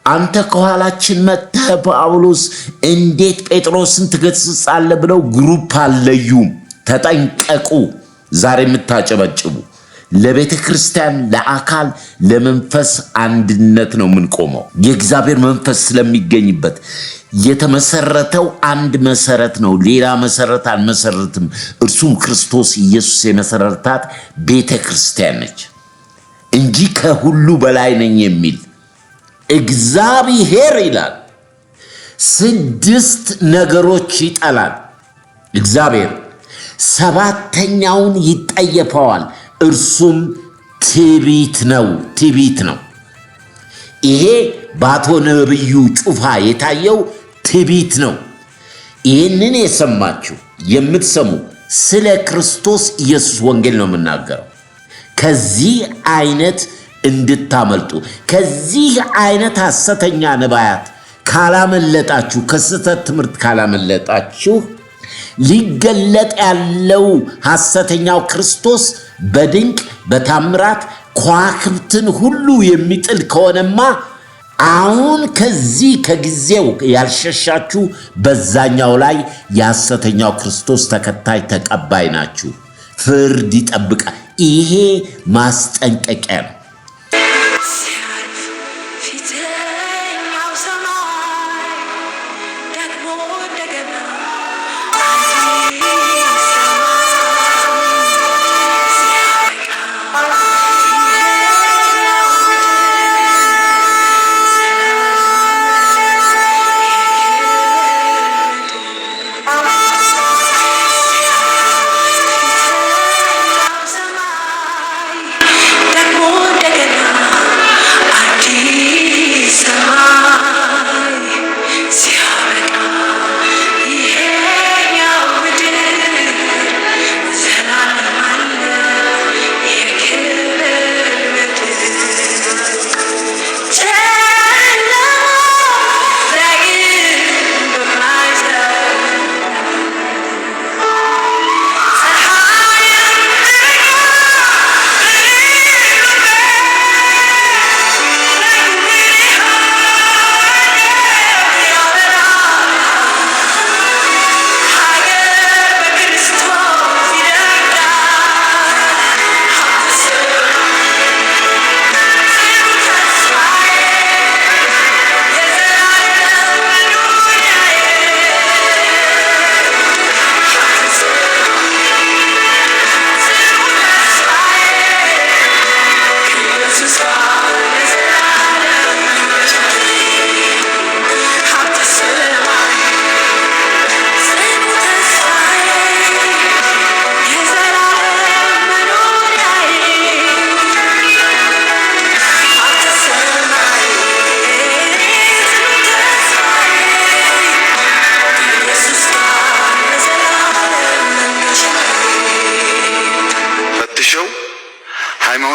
አንተ ከኋላችን መጥተህ ጳውሎስ እንዴት ጴጥሮስን ትገስጻለህ ብለው ግሩፕ አለዩም። ተጠንቀቁ። ዛሬ የምታጨበጭቡ ለቤተ ክርስቲያን፣ ለአካል፣ ለመንፈስ አንድነት ነው የምንቆመው። የእግዚአብሔር መንፈስ ስለሚገኝበት የተመሰረተው አንድ መሰረት ነው። ሌላ መሰረት አልመሰረትም። እርሱም ክርስቶስ ኢየሱስ የመሰረታት ቤተ ክርስቲያን ነች እንጂ ከሁሉ በላይ ነኝ የሚል እግዚአብሔር ይላል 6 ነገሮች ይጠላል። እግዚአብሔር 7ኛውን ይጠየፈዋል። እርሱም ትዕቢት ነው። ትዕቢት ነው። ይሄ በአቶ ነብዩ ጩፋ የታየው ትዕቢት ነው። ይህንን የሰማችሁ የምትሰሙ ስለ ክርስቶስ ኢየሱስ ወንጌል ነው የምናገረው። ከዚህ አይነት እንድታመልጡ፣ ከዚህ አይነት ሐሰተኛ ነቢያት ካላመለጣችሁ፣ ከስህተት ትምህርት ካላመለጣችሁ ሊገለጥ ያለው ሐሰተኛው ክርስቶስ በድንቅ በታምራት ከዋክብትን ሁሉ የሚጥል ከሆነማ አሁን ከዚህ ከጊዜው ያልሸሻችሁ በዛኛው ላይ የሐሰተኛው ክርስቶስ ተከታይ ተቀባይ ናችሁ። ፍርድ ይጠብቃል። ይሄ ማስጠንቀቂያ ነው።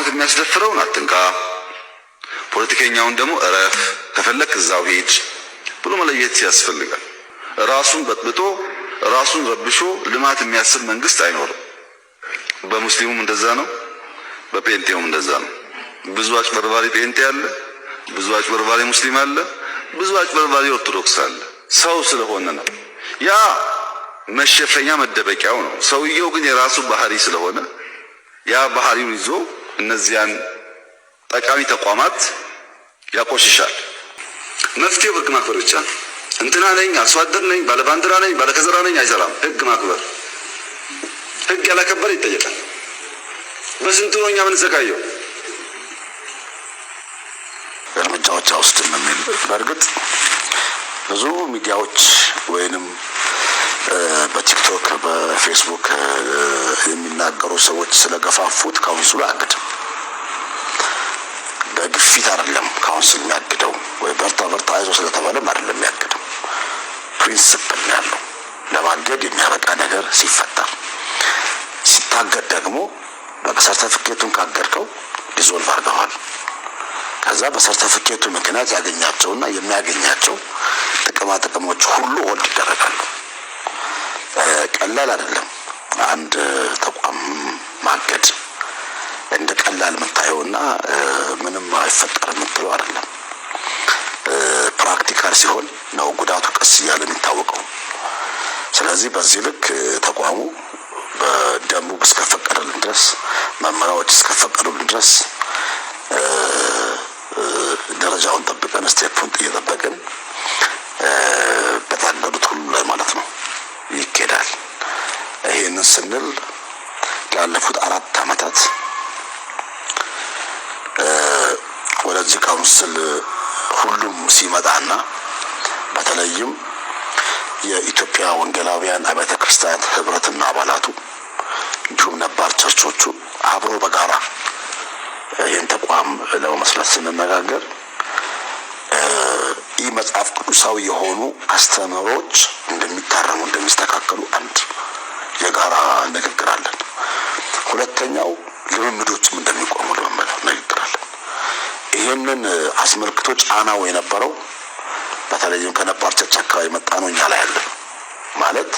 ሃይማኖት የሚያስደፍረውን አትንካ፣ ፖለቲከኛውን ደግሞ እረፍ፣ ከፈለክ እዛው ሂድ ብሎ መለየት ያስፈልጋል። ራሱን በጥብጦ ራሱን ረብሾ ልማት የሚያስብ መንግስት አይኖርም። በሙስሊሙም እንደዛ ነው፣ በጴንጤውም እንደዛ ነው። ብዙ አጭበርባሪ ጴንጤ አለ፣ ብዙ አጭበርባሪ ሙስሊም አለ፣ ብዙ አጭበርባሪ ኦርቶዶክስ አለ። ሰው ስለሆነ ነው። ያ መሸፈኛ መደበቂያው ነው። ሰውየው ግን የራሱ ባህሪ ስለሆነ ያ ባህሪውን ይዞ እነዚያን ጠቃሚ ተቋማት ያቆሽሻል። መፍትሄው ህግ ማክበር ብቻ ነው። እንትና ነኝ፣ አርሶ አደር ነኝ፣ ባለባንዲራ ነኝ፣ ባለከዘራ ነኝ አይሰራም። ህግ ማክበር። ህግ ያላከበረ ይጠየቃል። በስንቱ ነው እኛ የምንሰቃየው? እርምጃዎች ውስጥም የሚል በእርግጥ ብዙ ሚዲያዎች ወይንም በቲክቶክ በፌስቡክ የሚናገሩ ሰዎች ስለገፋፉት ካውንስሉ አያግድም። በግፊት አይደለም ካውንስል የሚያግደው፣ ወይ በርታ በርታ አይዞ ስለተባለም አይደለም የሚያግደው። ፕሪንሲፕል ያለው ለማገድ የሚያበቃ ነገር ሲፈጠር፣ ሲታገድ ደግሞ በሰርተፊኬቱን ካገድከው ዲዞልቭ አድርገዋል። ከዛ በሰርተፊኬቱ ምክንያት ያገኛቸውና የሚያገኛቸው ጥቅማ ጥቅሞች ሁሉ ሆልድ ይደረጋሉ። ቀላል አይደለም። አንድ ተቋም ማገድ እንደ ቀላል የምታየውና ምንም አይፈጠር የምትለው አይደለም። ፕራክቲካል ሲሆን ነው ጉዳቱ ቀስ እያለ የሚታወቀው። ስለዚህ በዚህ ልክ ተቋሙ በደንቡ እስከፈቀደልን ድረስ መመሪያዎች እስከፈቀዱልን ድረስ ደረጃውን ጠብቀን ስቴፑን እየጠበቅን በታገዱት ሁሉ ላይ ማለት ነው ይኬዳል። ይሄንን ስንል ላለፉት 4 ዓመታት ወደዚህ ካውንስል ሁሉም ሲመጣና በተለይም የኢትዮጵያ ወንጌላውያን አብያተ ክርስቲያናት ህብረትና አባላቱ እንዲሁም ነባር ቸርቾቹ አብሮ በጋራ ይህን ተቋም ለመመስረት ስንነጋገር ይህ መጽሐፍ ቅዱሳዊ የሆኑ አስተምህሮች እንደሚታረሙ እንደሚስተካከሉ አንድ የጋራ ንግግር አለን። ሁለተኛው ልምምዶችም እንደሚቆሙ ንግግር አለን። ይህንን አስመልክቶ ጫናው የነበረው በተለይም ከነባር ቸርች አካባቢ መጣ ነው እኛ ላይ ያለ ማለት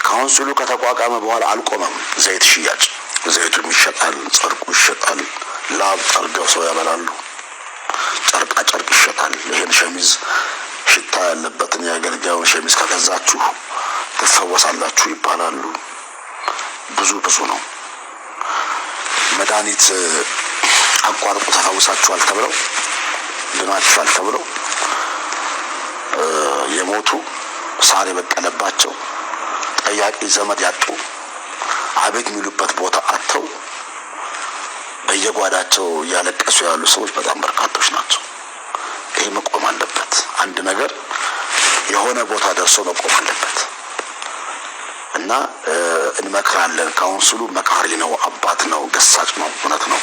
ካውንስሉ ከተቋቋመ በኋላ አልቆመም። ዘይት ሽያጭ፣ ዘይቱ ይሸጣል፣ ጨርቁ ይሸጣል፣ ላብ ጠርገው ሰው ያበላሉ፣ ጨርቃ ጨርቅ ይሸጣል። ይሄን ሸሚዝ ሽታ ያለበትን የአገልጋዩን ሸሚዝ ከገዛችሁ ትፈወሳላችሁ ይባላሉ። ብዙ ነው። መድኃኒት አቋርጦ ተፈውሳችኋል ተብለው ድናችኋል ተብለው የሞቱ ሳር የበቀለባቸው ጠያቂ ዘመድ ያጡ አቤት የሚሉበት ቦታ አጥተው በየጓዳቸው እያለቀሱ ያሉ ሰዎች በጣም በርካቶች ናቸው። ይሄ መቆም አለበት። አንድ ነገር የሆነ ቦታ ደርሶ መቆም አለበት እና እንመክራለን። ካውንስሉ መካሪ ነው፣ አባት ነው፣ ገሳጭ ነው። እውነት ነው።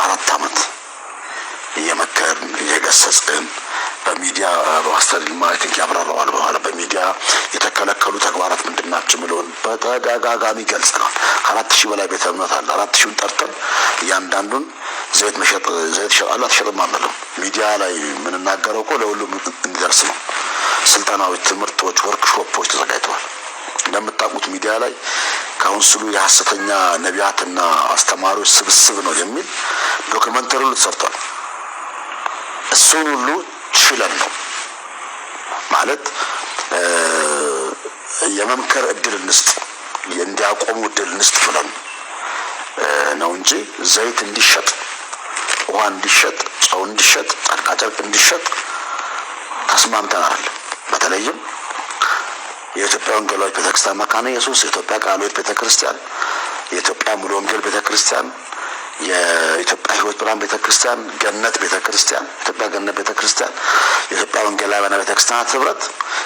4 ዓመት እየመከርን እየገሰጽን በሚዲያ በማስተር ማርኬቲንግ ያብራራዋል። በኋላ በሚዲያ የተከለከሉ ተግባራት ምንድናቸው የሚለውን በተደጋጋሚ ገልጸናል። 4000 በላይ ቤተ እምነት አለ። 4000ን ጠርተን እያንዳንዱን ዘይት መሸጥ ዘይት ይሸጣል አትሸጥም አንልም። ሚዲያ ላይ የምንናገረው እኮ ለሁሉም እንዲደርስ ነው። ስልጠናዎች፣ ትምህርቶች፣ ወርክሾፖች ተዘጋጅተዋል። እንደምታውቁት ሚዲያ ላይ ካውንስሉ የሐሰተኛ ነቢያትና አስተማሪዎች ስብስብ ነው የሚል ዶክመንተሪ ሁሉ ተሰርቷል። እሱን ሁሉ ችለን ነው ማለት የመምከር እድል እንስጥ፣ እንዲያቆሙ እድል እንስጥ ብለን ነው እንጂ ዘይት እንዲሸጥ፣ ውሃ እንዲሸጥ፣ ጨው እንዲሸጥ፣ ጨርቃጨርቅ እንዲሸጥ ተስማምተን አይደለም። በተለይም የኢትዮጵያ ወንጌላዊት ቤተክርስቲያን መካነ ኢየሱስ፣ የኢትዮጵያ ቃልዮት ቤተክርስቲያን፣ የኢትዮጵያ ሙሉ ወንጌል ቤተክርስቲያን፣ የኢትዮጵያ ሕይወት ብርሃን ቤተክርስቲያን፣ ገነት ቤተክርስቲያን፣ ኢትዮጵያ ገነት ቤተክርስቲያን፣ የኢትዮጵያ ወንጌላውያን ቤተክርስቲያናት ህብረት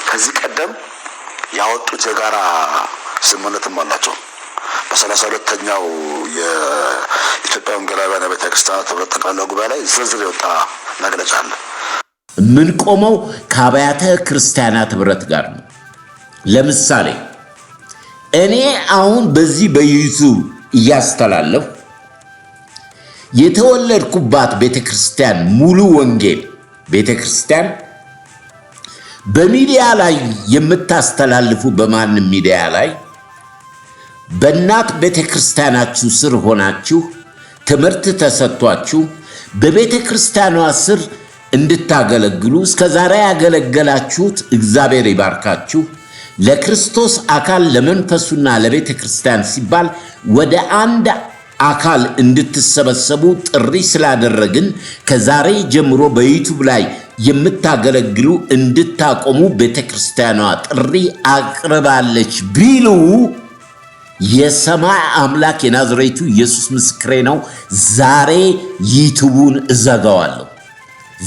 ከዚህ ቀደም ያወጡት የጋራ ስምምነትም አላቸው። በ32ኛው የኢትዮጵያ ወንጌላውያን ቤተክርስቲያናት ህብረት ጠቅላላ ጉባኤ ላይ ዝርዝር የወጣ መግለጫ አለ። ምን ቆመው ከአብያተ ክርስቲያናት ህብረት ጋር ነው። ለምሳሌ እኔ አሁን በዚህ በዩቲዩብ እያስተላለፍ የተወለድኩባት ቤተክርስቲያን ሙሉ ወንጌል ቤተክርስቲያን በሚዲያ ላይ የምታስተላልፉ በማንም ሚዲያ ላይ በእናት ቤተክርስቲያናችሁ ስር ሆናችሁ ትምህርት ተሰጥቷችሁ በቤተክርስቲያኗ ስር እንድታገለግሉ እስከዛሬ ያገለገላችሁት እግዚአብሔር ይባርካችሁ። ለክርስቶስ አካል ለመንፈሱና ለቤተክርስቲያን ሲባል ወደ አንድ አካል እንድትሰበሰቡ ጥሪ ስላደረግን ከዛሬ ጀምሮ በዩቲዩብ ላይ የምታገለግሉ እንድታቆሙ ቤተክርስቲያኗ ጥሪ አቅርባለች ቢሉ የሰማይ አምላክ የናዝሬቱ ኢየሱስ ምስክሬ ነው። ዛሬ ዩቲዩቡን እዘጋዋለሁ።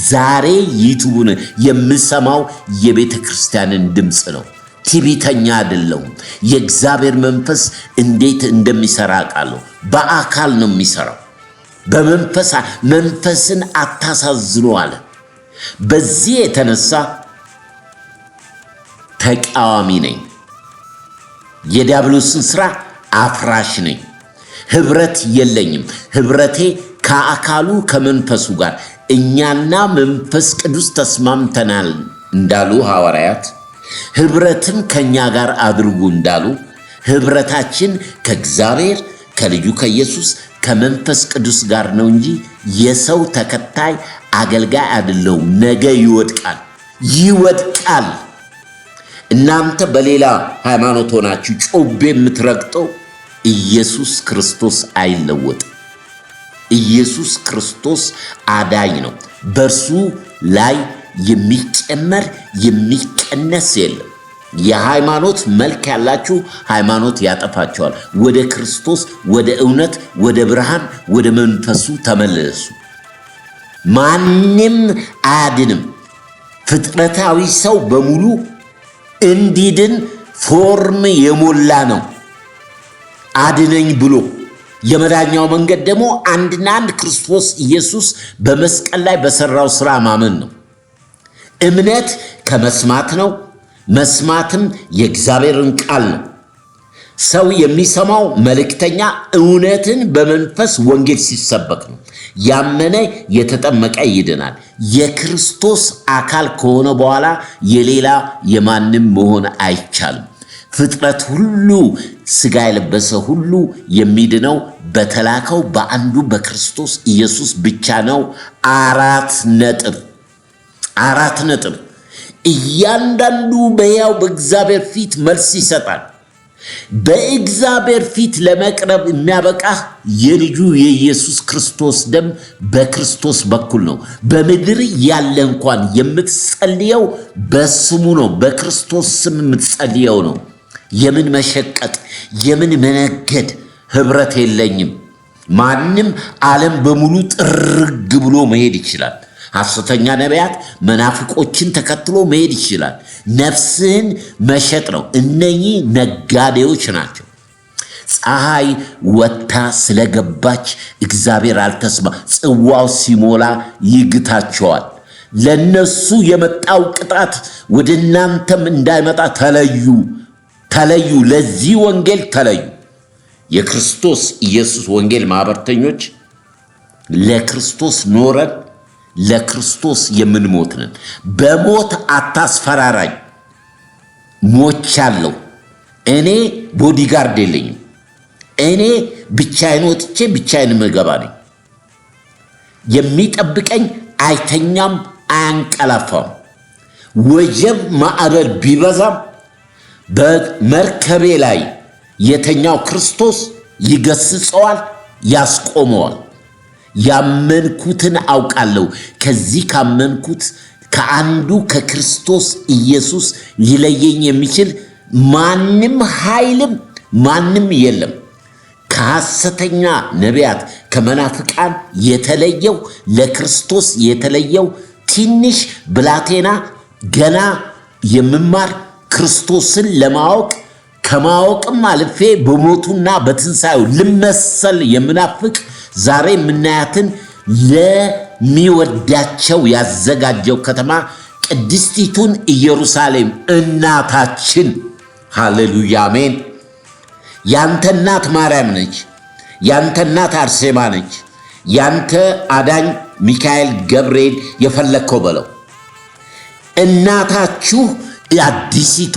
ዛሬ ዩቲዩቡን የምሰማው የቤተክርስቲያንን ድምፅ ነው። ትዕቢተኛ አይደለሁም። የእግዚአብሔር መንፈስ እንዴት እንደሚሰራ አውቃለሁ። በአካል ነው የሚሰራው። መንፈስን አታሳዝኑ አለ። በዚህ የተነሳ ተቃዋሚ ነኝ። የዲያብሎስን ስራ አፍራሽ ነኝ። ህብረት የለኝም። ህብረቴ ከአካሉ ከመንፈሱ ጋር እኛና መንፈስ ቅዱስ ተስማምተናል እንዳሉ ሐዋርያት ህብረትም ከኛ ጋር አድርጉ እንዳሉ ህብረታችን ከእግዚአብሔር ከልጁ ከኢየሱስ ከመንፈስ ቅዱስ ጋር ነው እንጂ የሰው ተከታይ አገልጋይ አይደለሁም። ነገ ይወድቃል። እናንተ በሌላ ሃይማኖት ሆናችሁ ጮቤ የምትረግጠው ኢየሱስ ክርስቶስ አይለወጥም። ኢየሱስ ክርስቶስ አዳኝ ነው። በእርሱ ላይ የሚጨመር የሚቀነስ የለም። የሃይማኖት መልክ ያላችሁ ሃይማኖት ያጠፋቸዋል። ወደ ክርስቶስ፣ ወደ እውነት፣ ወደ ብርሃን፣ ወደ መንፈሱ ተመለሱ። ማንም አያድንም። ፍጥረታዊ ሰው በሙሉ እንዲድን ፎርም የሞላ ነው። አድነኝ ብሎ የመዳኛው መንገድ ደግሞ አንድና አንድ ክርስቶስ ኢየሱስ በመስቀል ላይ በሰራው ስራ ማመን ነው። እምነት ከመስማት ነው፣ መስማትም የእግዚአብሔርን ቃል ነው። ሰው የሚሰማው መልእክተኛ እውነትን በመንፈስ ወንጌል ሲሰበክ ነው። ያመነ የተጠመቀ ይድናል። የክርስቶስ አካል ከሆነ በኋላ የሌላ የማንም መሆን አይቻልም። ፍጥረት ሁሉ ሥጋ የለበሰ ሁሉ የሚድነው በተላከው በአንዱ በክርስቶስ ኢየሱስ ብቻ ነው። አራት ነጥብ። እያንዳንዱ በሕያው በእግዚአብሔር ፊት መልስ ይሰጣል። በእግዚአብሔር ፊት ለመቅረብ የሚያበቃህ የልጁ የኢየሱስ ክርስቶስ ደም በክርስቶስ በኩል ነው። በምድር ያለ እንኳን የምትጸልየው በስሙ ነው። በክርስቶስ ስም የምትጸልየው ነው። የምን መሸቀጥ፣ የምን መነገድ ህብረት የለኝም። ማንም ዓለም በሙሉ ጥርግ ብሎ መሄድ ይችላል። ሐሰተኛ ነቢያት መናፍቆችን ተከትሎ መሄድ ይችላል። ነፍስህን መሸጥ ነው። እነኚህ ነጋዴዎች ናቸው። ፀሐይ ወጥታ ስለገባች እግዚአብሔር አልተስማ፣ ጽዋው ሲሞላ ይግታቸዋል። ለነሱ የመጣው ቅጣት ወደ እናንተም እንዳይመጣ ተለዩ። ለዚህ ወንጌል ተለዩ። የክርስቶስ ኢየሱስ ወንጌል ማህበርተኞች ለክርስቶስ ኖረን ለክርስቶስ የምንሞት ነን። በሞት አታስፈራራኝ። ሞቻለሁ። እኔ ቦዲጋርድ የለኝም። እኔ ብቻዬን ወጥቼ ብቻዬን መገባ ነኝ። የሚጠብቀኝ አይተኛም፣ አያንቀላፋም። ወጀብ ማዕበል ቢበዛም በመርከቤ ላይ የተኛው ክርስቶስ ይገስጸዋል፣ ያስቆመዋል። ያመንኩትን አውቃለሁ። ከዚህ ካመንኩት ከአንዱ ከክርስቶስ ኢየሱስ ሊለየኝ የሚችል ማንም ኃይልም ማንም የለም። ከሐሰተኛ ነቢያት ከመናፍቃን የተለየው ለክርስቶስ የተለየው ትንሽ ብላቴና ገና የምማር ክርስቶስን ለማወቅ ከማወቅም አልፌ በሞቱና በትንሣኤው ልመሰል የምናፍቅ ዛሬ የምናያትን ለሚወዳቸው ያዘጋጀው ከተማ ቅድስቲቱን ኢየሩሳሌም እናታችን። ሃሌሉያ አሜን። ያንተ እናት ማርያም ነች። ያንተ እናት አርሴማ ነች። ያንተ አዳኝ ሚካኤል ገብርኤል የፈለከው በለው። እናታችሁ አዲሲቷ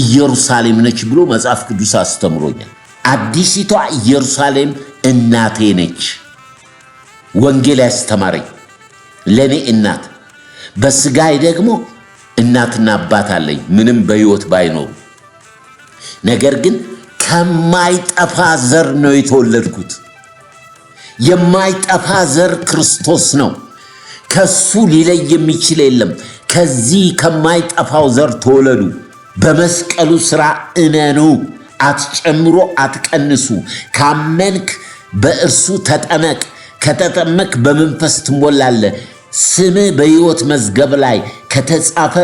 ኢየሩሳሌም ነች ብሎ መጽሐፍ ቅዱስ አስተምሮኛል። አዲሲቷ ኢየሩሳሌም እናቴ ነች። ወንጌል ያስተማረኝ ለኔ እናት፣ በስጋይ ደግሞ እናትና አባት አለኝ ምንም በሕይወት ባይኖሩ፣ ነገር ግን ከማይጠፋ ዘር ነው የተወለድኩት። የማይጠፋ ዘር ክርስቶስ ነው። ከሱ ሊለይ የሚችል የለም። ከዚህ ከማይጠፋው ዘር ተወለዱ። በመስቀሉ ሥራ እመኑ፣ አትጨምሮ አትቀንሱ። ካመንክ በእርሱ ተጠመቅ፣ ከተጠመቅ በመንፈስ ትሞላለህ። ስምህ በሕይወት መዝገብ ላይ ከተጻፈ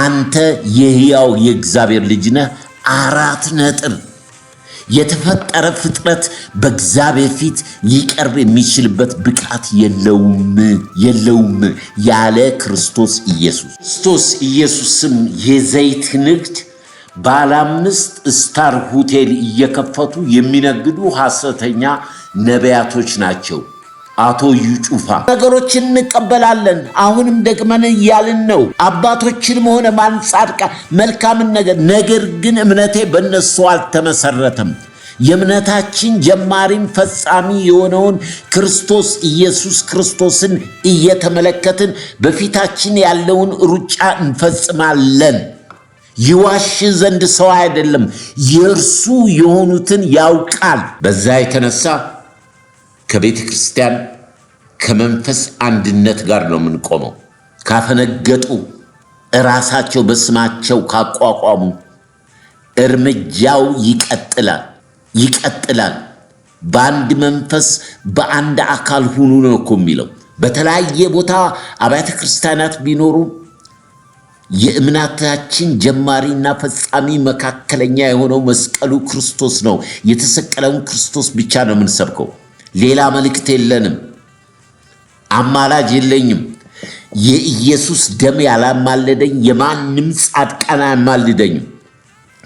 አንተ የሕያው የእግዚአብሔር ልጅ ነህ። 4 ነጥብ። የተፈጠረ ፍጥረት በእግዚአብሔር ፊት ሊቀርብ የሚችልበት ብቃት የለውም ያለ ክርስቶስ ኢየሱስ። ክርስቶስ ኢየሱስም የዘይት ንግድ ባለ 5 ስታር ሆቴል እየከፈቱ የሚነግዱ ሐሰተኛ ነቢያቶች ናቸው። አቶ ዩጩፋ ነገሮችን እንቀበላለን። አሁንም ደግመን እያልን ነው። አባቶችንም ሆነ ማንጻድቃ መልካምን ነገር ግን እምነቴ በእነሱ አልተመሰረተም። የእምነታችን ጀማሪም ፈጻሚ የሆነውን ክርስቶስ ኢየሱስ ክርስቶስን እየተመለከትን በፊታችን ያለውን ሩጫ እንፈጽማለን። ይዋሽ ዘንድ ሰው አይደለም፣ የእርሱ የሆኑትን ያውቃል። በዛ የተነሳ ከቤተ ክርስቲያን ከመንፈስ አንድነት ጋር ነው የምንቆመው። ካፈነገጡ እራሳቸው በስማቸው ካቋቋሙ እርምጃው ይቀጥላል። በአንድ መንፈስ በአንድ አካል ሁኑ ነው እኮ የሚለው። በተለያየ ቦታ አብያተ ክርስቲያናት ቢኖሩ የእምነታችን ጀማሪና ፈጻሚ መካከለኛ የሆነው መስቀሉ ክርስቶስ ነው። የተሰቀለውን ክርስቶስ ብቻ ነው የምንሰብከው። ሌላ መልእክት የለንም። አማላጅ የለኝም። የኢየሱስ ደም ያላማለደኝ የማንም ጻድቃን አያማልደኝም።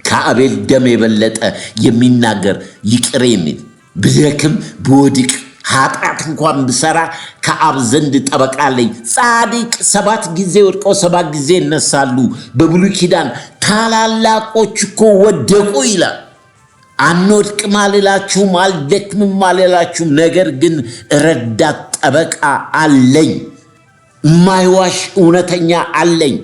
ከአቤል ደም የበለጠ የሚናገር ይቅር የሚል ብደክም ብወድቅ ኃጢአት እንኳን ብሰራ ከአብ ዘንድ ጠበቃ አለኝ። ጻድቅ 7 ጊዜ ወድቀው 7 ጊዜ ይነሳሉ። በብሉይ ኪዳን ታላላቆች እኮ ወደቁ ይላል። አንወድቅም አልላችሁም፣ አልደክምም አልላችሁም። ነገር ግን ረዳት ጠበቃ አለኝ፣ የማይዋሽ እውነተኛ አለኝ።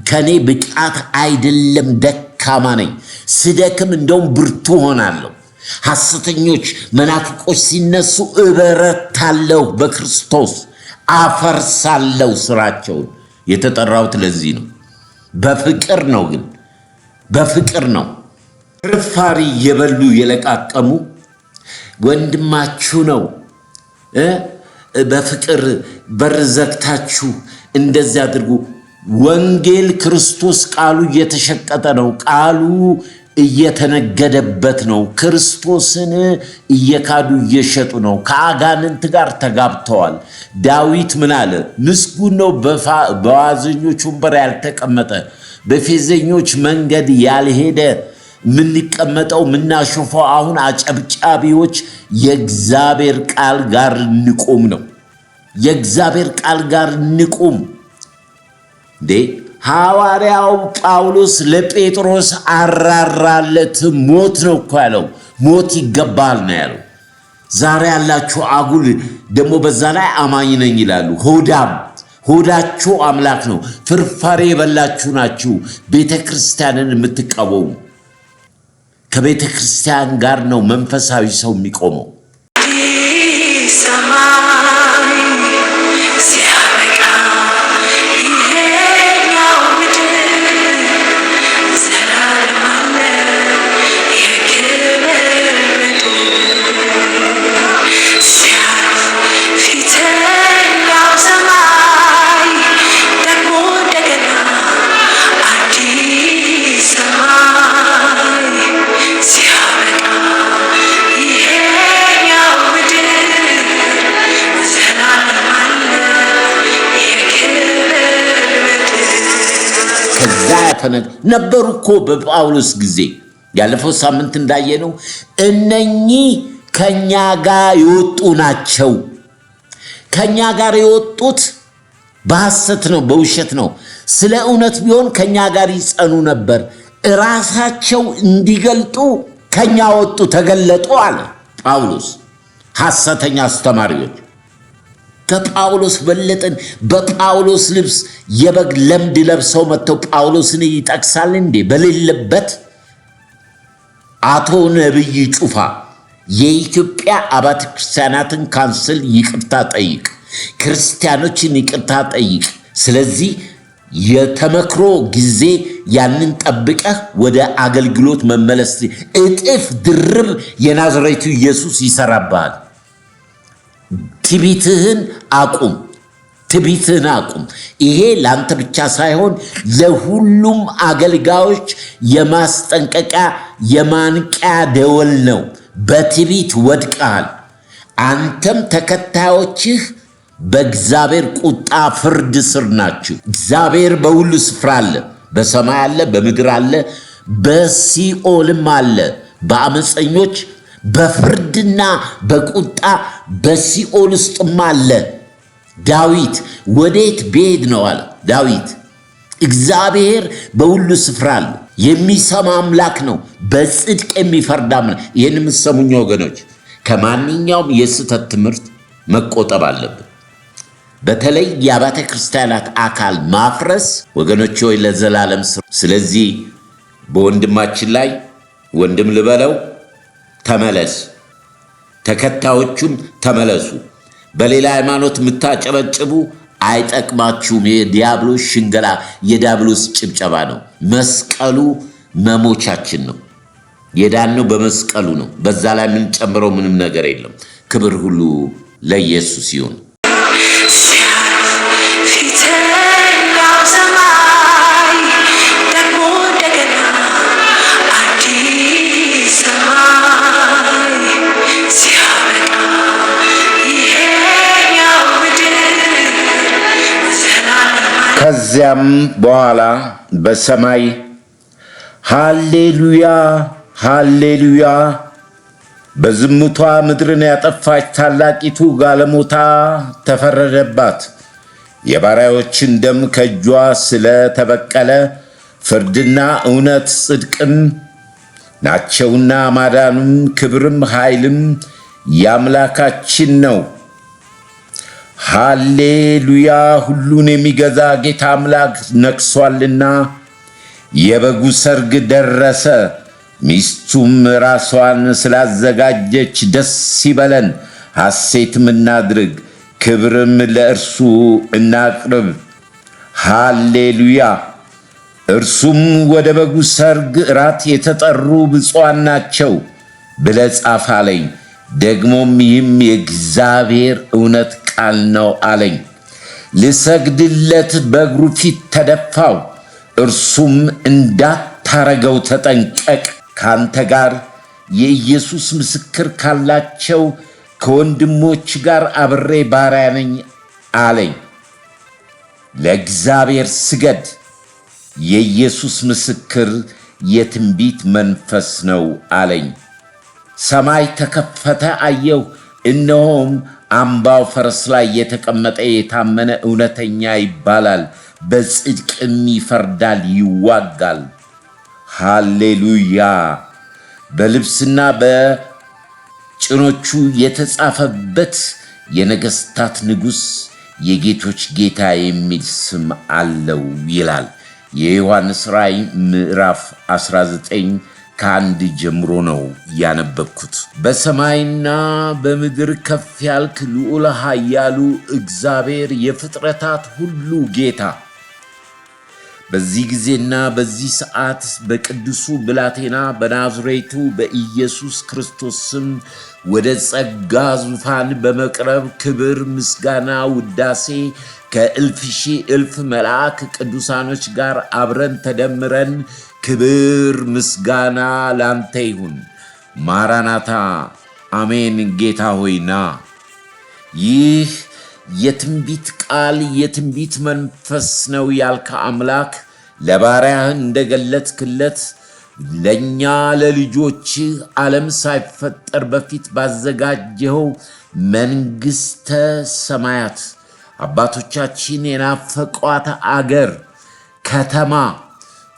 ከኔ ብቃት አይደለም፣ ደካማ ነኝ። ስደክም እንደውም ብርቱ ሆናለሁ። ሐሰተኞች መናፍቆች ሲነሱ እበረታለሁ፣ በክርስቶስ አፈርሳለሁ ስራቸውን። የተጠራሁት ለዚህ ነው። በፍቅር ነው፣ ግን በፍቅር ነው። ፍርፋሪ እየበሉ የለቃቀሙ ወንድማችሁ ነው። በፍቅር በር ዘግታችሁ እንደዚህ አድርጉ። ወንጌል ክርስቶስ ቃሉ እየተሸቀጠ ነው። ቃሉ እየተነገደበት ነው። ክርስቶስን እየካዱ እየሸጡ ነው። ከአጋንንት ጋር ተጋብተዋል። ዳዊት ምን አለ? ምስጉን ነው በዋዘኞች ወንበር ያልተቀመጠ፣ በፌዘኞች መንገድ ያልሄደ። የምንቀመጠው የምናሾፈው አሁን አጨብጫቢዎች የእግዚአብሔር ቃል ጋር እንቁም ነው። የእግዚአብሔር ቃል ጋር እንቁም። ሐዋርያው ጳውሎስ ለጴጥሮስ አራራለት። ሞት ነው እኮ ያለው። ሞት ይገባል ነው ያለው። ዛሬ ያላችሁ አጉል ደግሞ በዛ ላይ አማኝ ነኝ ይላሉ። ሆዳችሁ አምላክ ነው። ፍርፋሪ የበላችሁ ናችሁ። ቤተ ክርስቲያንን የምትቃወሙ። ከቤተ ክርስቲያን ጋር ነው መንፈሳዊ ሰው የሚቆመው። ነበሩ እኮ በጳውሎስ ጊዜ። ያለፈው ሳምንት እንዳየነው እነኚህ ከኛ ጋር የወጡ ናቸው። ከኛ ጋር የወጡት በሐሰት ነው፣ በውሸት ነው። ስለ እውነት ቢሆን ከኛ ጋር ይጸኑ ነበር። ራሳቸው እንዲገልጡ ከኛ ወጡ፣ ተገለጡ አለ ጳውሎስ። ሐሰተኛ አስተማሪዎች ከጳውሎስ በለጠን። በጳውሎስ ልብስ የበግ ለምድ ለብሰው መጥተው ጳውሎስን ይጠቅሳል እንዴ? በሌለበት አቶ ነብይ ጩፋ የኢትዮጵያ አብያተ ክርስቲያናትን ካውንስል ይቅርታ ጠይቅ፣ ክርስቲያኖችን ይቅርታ ጠይቅ። ስለዚህ የተመክሮ ጊዜ ያንን ጠብቀህ ወደ አገልግሎት መመለስ እጥፍ ድርብ የናዝሬቱ ኢየሱስ ይሰራብሃል። ትዕቢትህን አቁም፣ ትዕቢትህን አቁም። ይሄ ለአንተ ብቻ ሳይሆን ለሁሉም አገልጋዮች የማስጠንቀቂያ የማንቂያ ደወል ነው። በትዕቢት ወድቀሃል። አንተም ተከታዮችህ በእግዚአብሔር ቁጣ ፍርድ ስር ናችሁ። እግዚአብሔር በሁሉ ስፍራ አለ። በሰማይ አለ፣ በምድር አለ፣ በሲኦልም አለ። በአመፀኞች በፍርድና በቁጣ በሲኦል ውስጥም አለ። ዳዊት ወዴት ብሄድ ነው አለ ዳዊት። እግዚአብሔር በሁሉ ስፍራ አለ። የሚሰማ አምላክ ነው። በጽድቅ የሚፈርድ አምላክ። ይህን የምትሰሙኝ ወገኖች ከማንኛውም የስህተት ትምህርት መቆጠብ አለብን። በተለይ የአብያተ ክርስቲያናት አካል ማፍረስ ወገኖች ሆይ ለዘላለም ስር። ስለዚህ በወንድማችን ላይ ወንድም ልበለው ተመለስ፣ ተከታዮቹም ተመለሱ። በሌላ ሃይማኖት የምታጨበጭቡ አይጠቅማችሁም። የዲያብሎስ ሽንገላ፣ የዲያብሎስ ጭብጨባ ነው። መስቀሉ መሞቻችን ነው። የዳነው በመስቀሉ ነው። በዛ ላይ የምንጨምረው ምንም ነገር የለም። ክብር ሁሉ ለኢየሱስ ይሁን። ከዚያም በኋላ በሰማይ ሃሌሉያ ሃሌሉያ፣ በዝሙቷ ምድርን ያጠፋች ታላቂቱ ጋለሞታ ተፈረደባት። የባሪያዎችን ደም ከእጇ ስለተበቀለ ፍርድና እውነት ጽድቅም ናቸውና ማዳኑም ክብርም ኃይልም የአምላካችን ነው። ሃሌሉያ፣ ሁሉን የሚገዛ ጌታ አምላክ ነግሷልና። የበጉ ሰርግ ደረሰ፣ ሚስቱም ራሷን ስላዘጋጀች ደስ ይበለን፣ ሐሴትም እናድርግ፣ ክብርም ለእርሱ እናቅርብ። ሃሌሉያ። እርሱም ወደ በጉ ሰርግ እራት የተጠሩ ብፁዓን ናቸው ብለህ ጻፍ አለኝ። ደግሞም ይህም የእግዚአብሔር እውነት ቃል ነው አለኝ። ልሰግድለት በእግሩ ፊት ተደፋው። እርሱም እንዳታረገው ተጠንቀቅ፣ ካንተ ጋር የኢየሱስ ምስክር ካላቸው ከወንድሞች ጋር አብሬ ባሪያ ነኝ አለኝ። ለእግዚአብሔር ስገድ፣ የኢየሱስ ምስክር የትንቢት መንፈስ ነው አለኝ። ሰማይ ተከፈተ፣ አየሁ፣ እነሆም አምባው ፈረስ ላይ የተቀመጠ የታመነ እውነተኛ ይባላል፣ በጽድቅም ይፈርዳል፣ ይዋጋል። ሃሌሉያ። በልብስና በጭኖቹ የተጻፈበት የነገሥታት ንጉሥ የጌቶች ጌታ የሚል ስም አለው ይላል። የዮሐንስ ራእይ ምዕራፍ 19 ከ1 ጀምሮ ነው ያነበብኩት። በሰማይና በምድር ከፍ ያልክ ልዑል ኃያሉ እግዚአብሔር የፍጥረታት ሁሉ ጌታ፣ በዚህ ጊዜና በዚህ ሰዓት በቅዱሱ ብላቴና በናዝሬቱ በኢየሱስ ክርስቶስ ስም ወደ ጸጋ ዙፋን በመቅረብ ክብር፣ ምስጋና፣ ውዳሴ ከእልፍ ሺህ እልፍ መልአክ ቅዱሳኖች ጋር አብረን ተደምረን ክብር ምስጋና ላንተ ይሁን። ማራናታ አሜን። ጌታ ሆይና ይህ የትንቢት ቃል የትንቢት መንፈስ ነው ያልከ አምላክ ለባሪያህ እንደገለጥክለት ለኛ ለልጆች ዓለም ሳይፈጠር በፊት ባዘጋጀው መንግሥተ ሰማያት አባቶቻችን የናፈቋት አገር ከተማ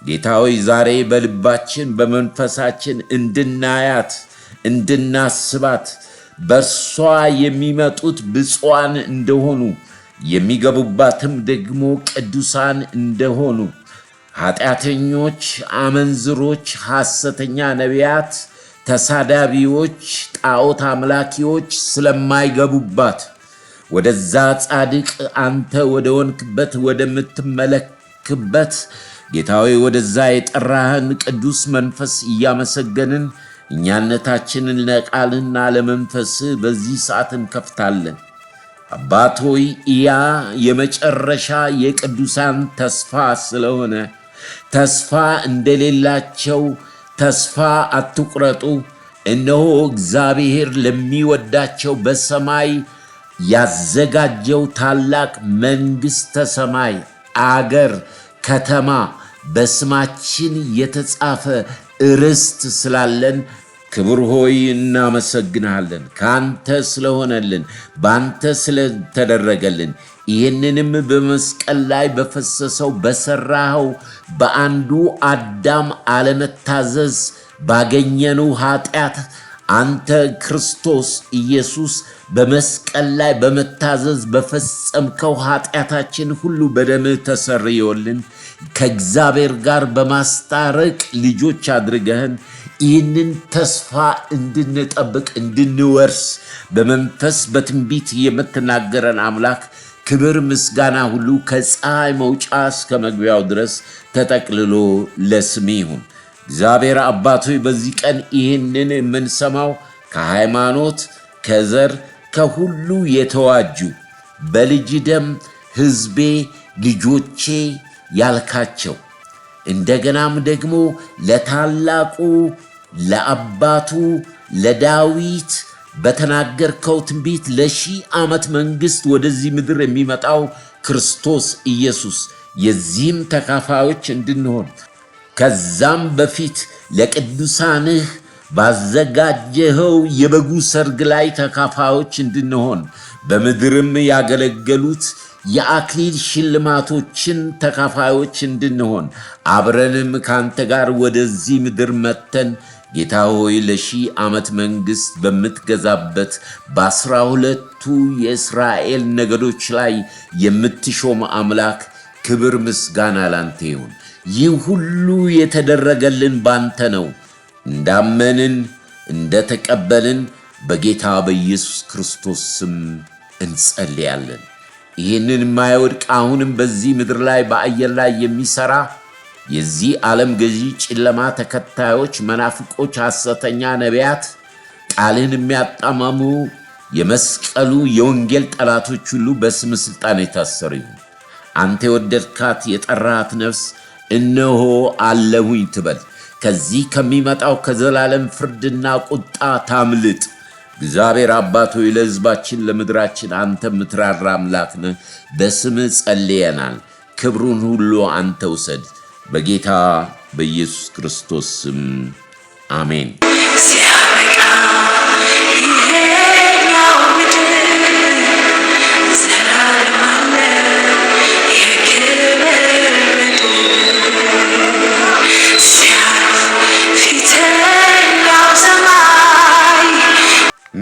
ጌታ ሆይ ዛሬ በልባችን በመንፈሳችን እንድናያት እንድናስባት በእርሷ የሚመጡት ብፁዓን እንደሆኑ የሚገቡባትም ደግሞ ቅዱሳን እንደሆኑ ኃጢአተኞች፣ አመንዝሮች፣ ሐሰተኛ ነቢያት፣ ተሳዳቢዎች፣ ጣዖት አምላኪዎች ስለማይገቡባት ወደዛ ጻድቅ አንተ ወደ ወንክበት ወደምትመለክበት ጌታዊ ወደዛ የጠራህን ቅዱስ መንፈስ እያመሰገንን እኛነታችንን ለቃልና ለመንፈስ በዚህ ሰዓት እንከፍታለን። አባት ሆይ ያ የመጨረሻ የቅዱሳን ተስፋ ስለሆነ ተስፋ እንደሌላቸው ተስፋ አትቁረጡ። እነሆ እግዚአብሔር ለሚወዳቸው በሰማይ ያዘጋጀው ታላቅ መንግሥተ ሰማይ አገር ከተማ በስማችን የተጻፈ ርስት ስላለን ክብር ሆይ እናመሰግናለን። ካንተ ስለሆነልን ባንተ ስለተደረገልን ይህንንም በመስቀል ላይ በፈሰሰው በሰራኸው በአንዱ አዳም አለመታዘዝ ባገኘነው ኃጢአት አንተ ክርስቶስ ኢየሱስ በመስቀል ላይ በመታዘዝ በፈጸምከው ኃጢአታችን ሁሉ በደምህ ተሰርዮልን ከእግዚአብሔር ጋር በማስታረቅ ልጆች አድርገህን ይህንን ተስፋ እንድንጠብቅ እንድንወርስ በመንፈስ በትንቢት የምትናገረን አምላክ ክብር ምስጋና ሁሉ ከፀሐይ መውጫ እስከ መግቢያው ድረስ ተጠቅልሎ ለስም ይሁን። እግዚአብሔር አባት ሆይ በዚህ ቀን ይህንን የምንሰማው ከሃይማኖት ከዘር ከሁሉ የተዋጁ በልጅ ደም ሕዝቤ ልጆቼ ያልካቸው እንደገናም ደግሞ ለታላቁ ለአባቱ ለዳዊት በተናገርከው ትንቢት ለ1000 ዓመት መንግሥት ወደዚህ ምድር የሚመጣው ክርስቶስ ኢየሱስ የዚህም ተካፋዮች እንድንሆን ከዛም በፊት ለቅዱሳንህ ባዘጋጀኸው የበጉ ሰርግ ላይ ተካፋዮች እንድንሆን በምድርም ያገለገሉት የአክሊል ሽልማቶችን ተካፋዮች እንድንሆን አብረንም ካንተ ጋር ወደዚህ ምድር መተን ጌታ ሆይ ለ1000 ዓመት መንግሥት በምትገዛበት በ12ቱ የእስራኤል ነገዶች ላይ የምትሾም አምላክ ክብር ምስጋና ላንተ ይሁን። ይህ ሁሉ የተደረገልን ባንተ ነው። እንዳመንን እንደተቀበልን በጌታ በኢየሱስ ክርስቶስ ስም እንጸልያለን። ይህንን የማይወድቅ አሁንም በዚህ ምድር ላይ በአየር ላይ የሚሰራ የዚህ ዓለም ገዢ ጨለማ ተከታዮች መናፍቆች ሐሰተኛ ነቢያት ቃልን የሚያጣማሙ የመስቀሉ የወንጌል ጠላቶች ሁሉ በስም ሥልጣን የታሰሩ ይሁን። አንተ የወደድካት የጠራሃት ነፍስ እነሆ አለሁኝ ትበል። ከዚህ ከሚመጣው ከዘላለም ፍርድና ቁጣ ታምልጥ። እግዚአብሔር አባት ሆይ ለሕዝባችን ለምድራችን አንተ የምትራራ አምላክ ነህ። በስምህ ጸልየናል። ክብሩን ሁሉ አንተ ውሰድ። በጌታ በኢየሱስ ክርስቶስ ስም አሜን።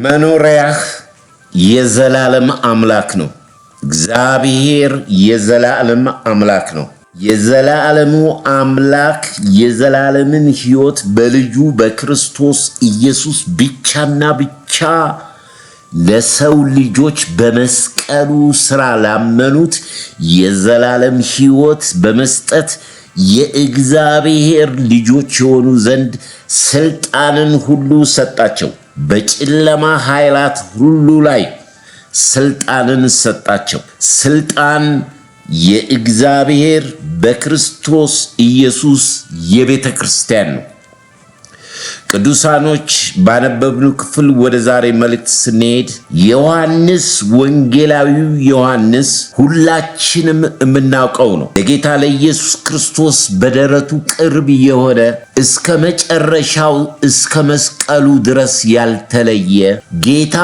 መኖሪያህ የዘላለም አምላክ ነው። እግዚአብሔር የዘላለም አምላክ ነው። የዘላለሙ አምላክ የዘላለምን ሕይወት በልጁ በክርስቶስ ኢየሱስ ብቻና ብቻ ለሰው ልጆች በመስቀሉ ሥራ ላመኑት የዘላለም ሕይወት በመስጠት የእግዚአብሔር ልጆች የሆኑ ዘንድ ሥልጣንን ሁሉ ሰጣቸው። በጨለማ ኃይላት ሁሉ ላይ ሥልጣንን ሰጣቸው። ሥልጣን የእግዚአብሔር በክርስቶስ ኢየሱስ የቤተ ክርስቲያን ነው። ቅዱሳኖች ባነበብነው ክፍል ወደ ዛሬ መልእክት ስንሄድ ዮሐንስ ወንጌላዊው ዮሐንስ ሁላችንም የምናውቀው ነው። ለጌታ ለኢየሱስ ክርስቶስ በደረቱ ቅርብ የሆነ እስከ መጨረሻው እስከ መስቀሉ ድረስ ያልተለየ ጌታ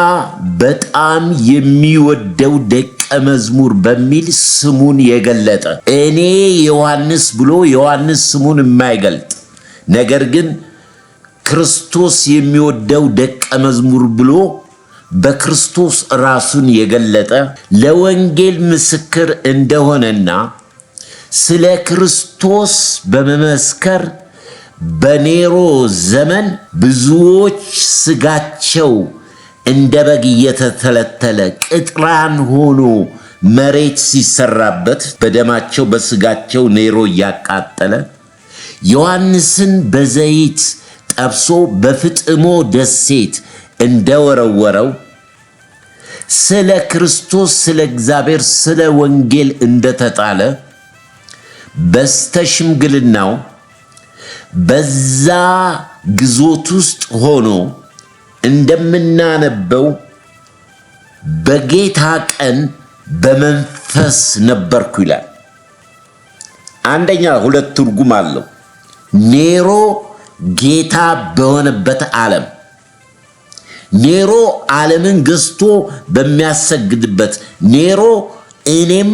በጣም የሚወደው ደቀ መዝሙር በሚል ስሙን የገለጠ እኔ ዮሐንስ ብሎ ዮሐንስ ስሙን የማይገልጥ ነገር ግን ክርስቶስ የሚወደው ደቀ መዝሙር ብሎ በክርስቶስ ራሱን የገለጠ ለወንጌል ምስክር እንደሆነና ስለ ክርስቶስ በመመስከር በኔሮ ዘመን ብዙዎች ስጋቸው እንደ በግ እየተተለተለ ቅጥራን ሆኖ መሬት ሲሰራበት በደማቸው በስጋቸው ኔሮ እያቃጠለ ዮሐንስን በዘይት ጠብሶ በፍጥሞ ደሴት እንደወረወረው ስለ ክርስቶስ ስለ እግዚአብሔር ስለ ወንጌል እንደተጣለ በስተሽምግልናው በዛ ግዞት ውስጥ ሆኖ እንደምናነበው በጌታ ቀን በመንፈስ ነበርኩ ይላል። አንደኛ ሁለት ትርጉም አለው። ኔሮ ጌታ በሆነበት ዓለም ኔሮ ዓለምን ገዝቶ በሚያሰግድበት ኔሮ እኔም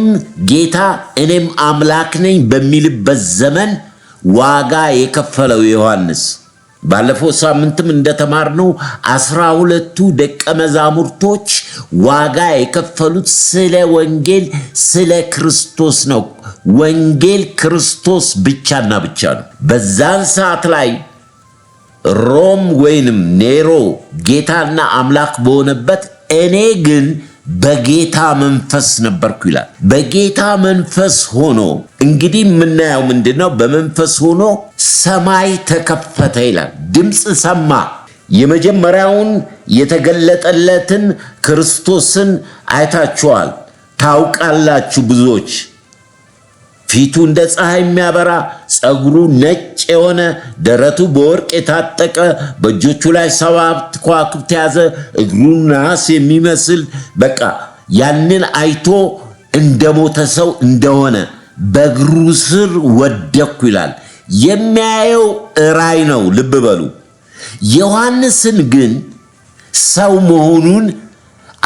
ጌታ እኔም አምላክ ነኝ በሚልበት ዘመን ዋጋ የከፈለው ዮሐንስ ባለፈው ሳምንትም እንደተማርነው 12ቱ ደቀ መዛሙርቶች ዋጋ የከፈሉት ስለ ወንጌል ስለ ክርስቶስ ነው። ወንጌል ክርስቶስ ብቻና ብቻ ነው። በዛን ሰዓት ላይ ሮም ወይንም ኔሮ ጌታና አምላክ በሆነበት እኔ ግን በጌታ መንፈስ ነበርኩ ይላል። በጌታ መንፈስ ሆኖ እንግዲህ የምናየው ምንድነው? በመንፈስ ሆኖ ሰማይ ተከፈተ ይላል። ድምፅ ሰማ። የመጀመሪያውን የተገለጠለትን ክርስቶስን አይታችኋል፣ ታውቃላችሁ። ብዙዎች ፊቱ እንደ ፀሐይ የሚያበራ ጸጉሩ ነጭ የሆነ ደረቱ በወርቅ የታጠቀ በእጆቹ ላይ 7 ከዋክብት ያዘ እግሩ ናስ የሚመስል በቃ ያንን አይቶ እንደሞተ ሰው እንደሆነ በእግሩ ስር ወደቅኩ ይላል። የሚያየው ራእይ ነው። ልብ በሉ። ዮሐንስን ግን ሰው መሆኑን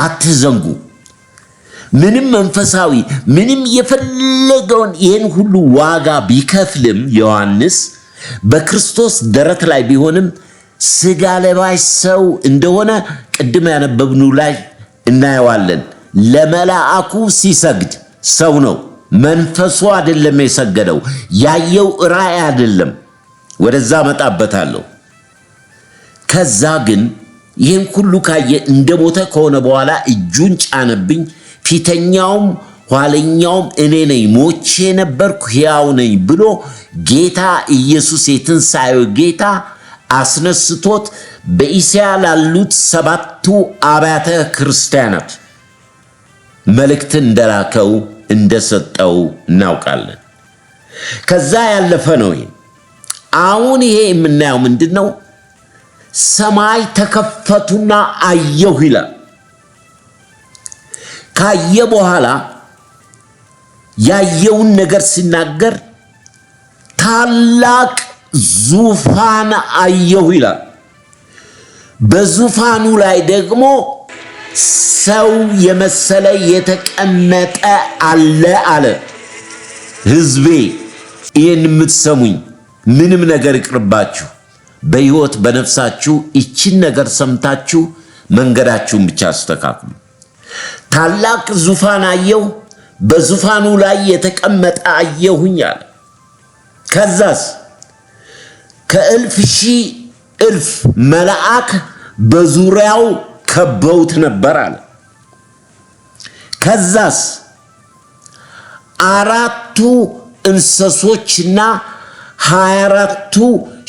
አትዘንጉ። ምንም መንፈሳዊ ምንም የፈለገውን ይህን ሁሉ ዋጋ ቢከፍልም ዮሐንስ በክርስቶስ ደረት ላይ ቢሆንም ስጋ ለባሽ ሰው እንደሆነ ቅድም ያነበብነው ላይ እናየዋለን። ለመላእኩ ሲሰግድ ሰው ነው። መንፈሱ አይደለም የሰገደው። ያየው ራእይ አይደለም። ወደዛ መጣበታለሁ። ከዛ ግን ይህን ሁሉ ካየ እንደሞተ ከሆነ በኋላ እጁን ጫነብኝ። ፊተኛውም ኋለኛውም እኔ ነኝ፣ ሞቼ ነበርኩ ሕያው ነኝ ብሎ ጌታ ኢየሱስ የትንሣኤው ጌታ አስነስቶት በእስያ ላሉት 7ቱ አብያተ ክርስቲያናት መልእክት እንደላከው እንደሰጠው እናውቃለን። ከዛ ያለፈ ነው። አሁን ይሄ የምናየው ምንድነው? ሰማይ ተከፈቱና አየሁ ይላል። ካየ በኋላ ያየውን ነገር ሲናገር ታላቅ ዙፋን አየሁ ይላል። በዙፋኑ ላይ ደግሞ ሰው የመሰለ የተቀመጠ አለ። ሕዝቤ ይህን የምትሰሙኝ ምንም ነገር ይቅርባችሁ፣ በሕይወት በነፍሳችሁ ይችን ነገር ሰምታችሁ መንገዳችሁን ብቻ አስተካክሉ። ታላቅ ዙፋን አየሁ፣ በዙፋኑ ላይ የተቀመጠ አየሁኝ አለ። ከዛስ ከእልፍ ሺህ እልፍ መላእክ በዙሪያው ከበውት ነበር አለ። ከዛስ 4ቱ እንስሶችና 24ቱ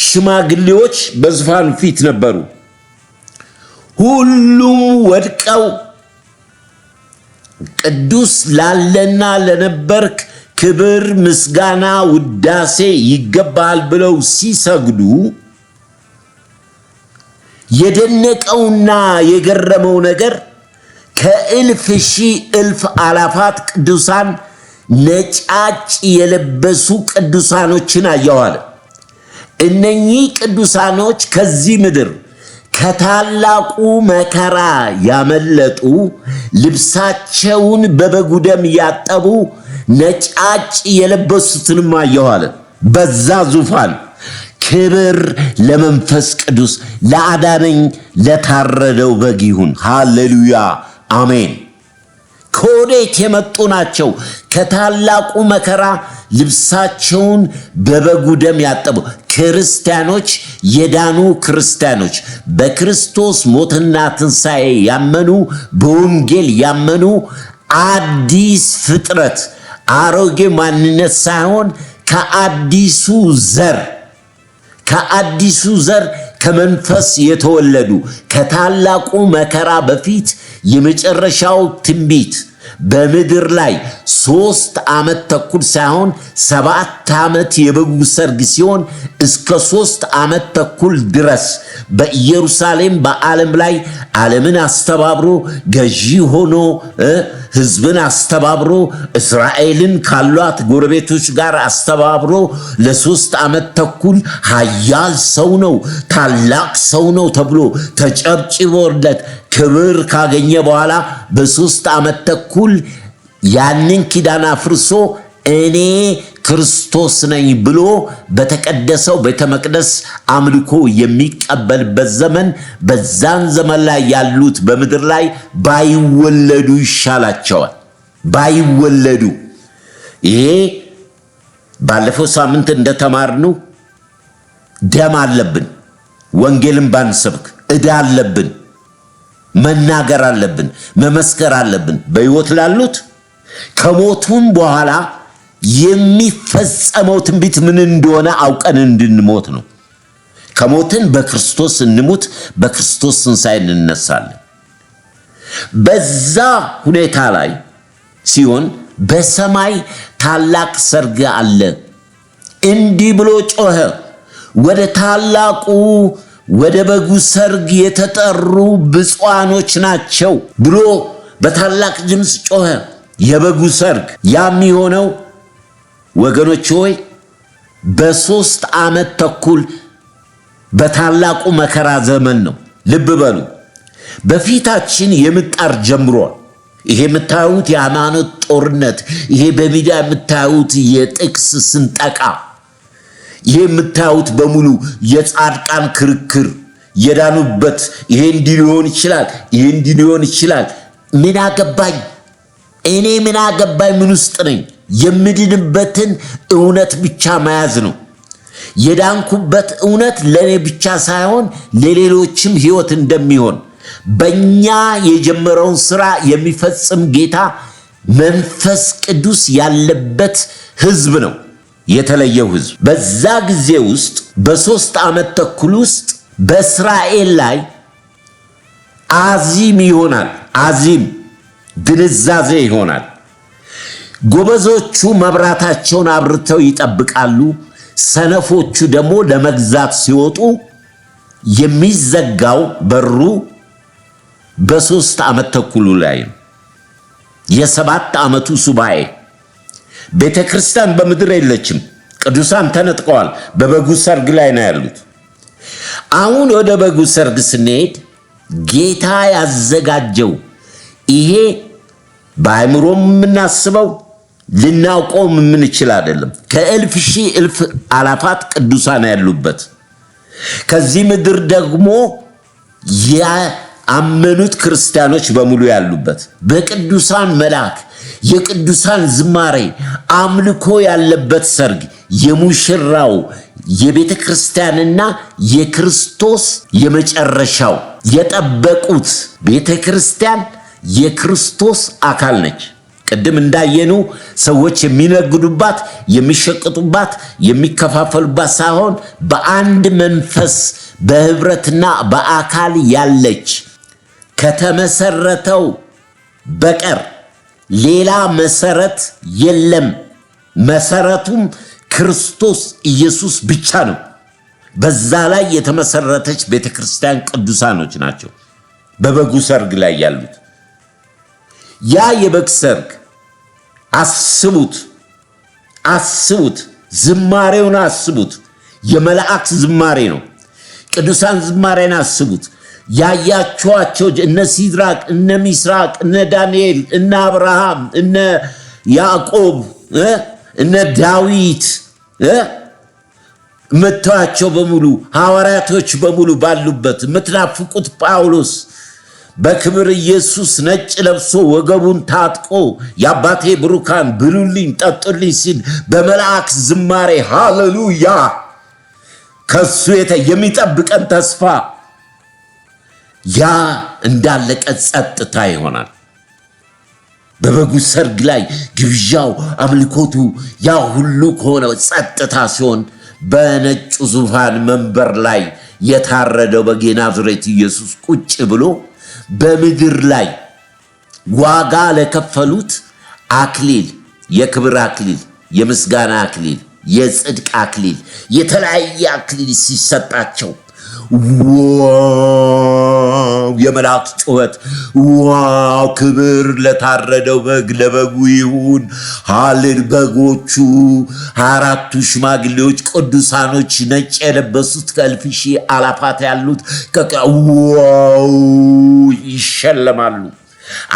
ሽማግሌዎች በዙፋኑ ፊት ነበሩ። ሁሉም ወድቀው ቅዱስ ላለና ለነበርክ ክብር፣ ምስጋና፣ ውዳሴ ይገባል ብለው ሲሰግዱ የደነቀውና የገረመው ነገር ከእልፍ ሺህ እልፍ አላፋት ቅዱሳን ነጫጭ የለበሱ ቅዱሳኖችን አየዋለ። እነኚህ ቅዱሳኖች ከዚህ ምድር ከታላቁ መከራ ያመለጡ ልብሳቸውን በበጉ ደም ያጠቡ ነጫጭ የለበሱትንም አየዋለ። በዛ ዙፋን ክብር ለመንፈስ ቅዱስ ለአዳነኝ ለታረደው በግ ይሁን። ሃሌሉያ አሜን። ከወዴት የመጡ ናቸው? ከታላቁ መከራ ልብሳቸውን በበጉ ደም ያጠቡ ክርስቲያኖች፣ የዳኑ ክርስቲያኖች፣ በክርስቶስ ሞትና ትንሣኤ ያመኑ፣ በወንጌል ያመኑ፣ አዲስ ፍጥረት አሮጌ ማንነት ሳይሆን ከአዲሱ ዘር ከመንፈስ የተወለዱ ከታላቁ መከራ በፊት የመጨረሻው ትንቢት በምድር ላይ 3 ዓመት ተኩል ሳይሆን 7 ዓመት የበጉ ሰርግ ሲሆን እስከ 3 ዓመት ተኩል ድረስ በኢየሩሳሌም በዓለም ላይ ዓለምን አስተባብሮ ገዢ ሆኖ ሕዝብን አስተባብሮ እስራኤልን ካሏት ጎረቤቶች ጋር አስተባብሮ ለ3 ዓመት ተኩል ኃያል ሰው ነው፣ ታላቅ ሰው ነው ተብሎ ተጨብጭቦለት ክብር ካገኘ በኋላ በ3 ዓመት ተኩል ያንን ኪዳን አፍርሶ እኔ ክርስቶስ ነኝ ብሎ በተቀደሰው ቤተ መቅደስ አምልኮ የሚቀበልበት ዘመን፣ በዛን ዘመን ላይ ያሉት በምድር ላይ ባይወለዱ ይሻላቸዋል። ባይወለዱ። ይሄ ባለፈው ሳምንት እንደተማርነው ደም አለብን። ወንጌልን ባንሰብክ ዕዳ አለብን። መናገር አለብን፣ መመስከር አለብን። በሕይወት ላሉት ከሞቱም በኋላ የሚፈጸመው ትንቢት ምን እንደሆነ አውቀን እንድንሞት ነው። ከሞትን በክርስቶስ እንሙት፣ በክርስቶስ ትንሣኤ እንነሳለን። በዛ ሁኔታ ላይ ሲሆን በሰማይ ታላቅ ሰርግ አለ። እንዲህ ብሎ ጮኸ፣ ወደ ታላቁ ወደ በጉ ሰርግ የተጠሩ ብፁዓኖች ናቸው ብሎ በታላቅ ድምፅ ጮኸ። የበጉ ሰርግ የሚሆነው ወገኖች ሆይ በ3 ዓመት ተኩል በታላቁ መከራ ዘመን ነው። ልብ በሉ። በፊታችን የምጣር ጀምሯል። ይሄ የምታዩት የሃይማኖት ጦርነት፣ ይሄ በሚዲያ የምታዩት የጥቅስ ስንጠቃ፣ ይሄ የምታዩት በሙሉ የጻድቃን ክርክር የዳኑበት ይሄ እንዲህ ሊሆን ይችላል፣ ይሄ እንዲህ ሊሆን ይችላል። ምን አገባኝ እኔ? ምን አገባኝ? ምን ውስጥ ነኝ? የምድንበትን እውነት ብቻ መያዝ ነው። የዳንኩበት እውነት ለኔ ብቻ ሳይሆን ለሌሎችም ሕይወት እንደሚሆን በእኛ የጀመረውን ሥራ የሚፈጽም ጌታ መንፈስ ቅዱስ ያለበት ሕዝብ ነው። የተለየው ሕዝብ በዛ ጊዜ ውስጥ በ3 ዓመት ተኩል ውስጥ በእስራኤል ላይ አዚም ይሆናል። አዚም ድንዛዜ ይሆናል። ጎበዞቹ መብራታቸውን አብርተው ይጠብቃሉ። ሰነፎቹ ደግሞ ለመግዛት ሲወጡ የሚዘጋው በሩ በ3 ዓመት ተኩሉ ላይ ነው። የ7 ዓመቱ ሱባኤ ቤተ ክርስቲያን በምድር የለችም። ቅዱሳን ተነጥቀዋል። በበጉ ሰርግ ላይ ነው ያሉት። አሁን ወደ በጉ ሰርግ ስንሄድ ጌታ ያዘጋጀው ይሄ በአእምሮም የምናስበው ልናውቀው የምንችል አይደለም። ከእልፍ ሺህ እልፍ አላፋት ቅዱሳን ያሉበት ከዚህ ምድር ደግሞ ያመኑት ክርስቲያኖች በሙሉ ያሉበት በቅዱሳን መልአክ የቅዱሳን ዝማሬ አምልኮ ያለበት ሰርግ የሙሽራው የቤተ ክርስቲያንና የክርስቶስ የመጨረሻው የጠበቁት ቤተ ክርስቲያን የክርስቶስ አካል ነች። ቅድም እንዳየኑ ሰዎች የሚነግዱባት፣ የሚሸቅጡባት፣ የሚከፋፈሉባት ሳይሆን በአንድ መንፈስ በህብረትና በአካል ያለች ከተመሰረተው በቀር ሌላ መሰረት የለም። መሰረቱም ክርስቶስ ኢየሱስ ብቻ ነው። በዛ ላይ የተመሰረተች ቤተክርስቲያን ቅዱሳኖች ናቸው በበጉ ሰርግ ላይ ያሉት። ያ የበግ ሰርግ አስቡት፣ ዝማሬውን አስቡት። የመላእክት ዝማሬ ነው። ቅዱሳን ዝማሬን አስቡት። ያያችኋቸው እነ ሲድራቅ፣ እነ ሚስራቅ፣ እነ ዳንኤል፣ እነ አብርሃም፣ እነ ያዕቆብ፣ እነ ዳዊት የምታዩአቸው በሙሉ ሐዋርያቶች በሙሉ ባሉበት የምትናፍቁት ጳውሎስ በክብር ኢየሱስ ነጭ ለብሶ ወገቡን ታጥቆ የአባቴ ብሩካን ብሉልኝ ጠጡልኝ ሲል በመልአክ ዝማሬ ሃሌሉያ ከሱ የሚጠብቀን ተስፋ ያ እንዳለቀ ጸጥታ ይሆናል። በበጉ ሰርግ ላይ ግብዣው አምልኮቱ ያ ሁሉ ከሆነ ጸጥታ ሲሆን በነጩ ዙፋን መንበር ላይ የታረደው በግ የናዝሬቱ ኢየሱስ ቁጭ ብሎ በምድር ላይ ዋጋ ለከፈሉት አክሊል፣ የክብር አክሊል፣ የምስጋና አክሊል፣ የጽድቅ አክሊል፣ የተለያየ አክሊል ሲሰጣቸው ዋው የመላእክት ጩኸት ዋው ክብር ለታረደው በግ ለበጉ ይሁን ሃሌል በጎቹ 24ቱ ሽማግሌዎች ቅዱሳኖች ነጭ የለበሱት ከእልፍ ሺህ አላፋት ያሉት ዋው ይሸለማሉ።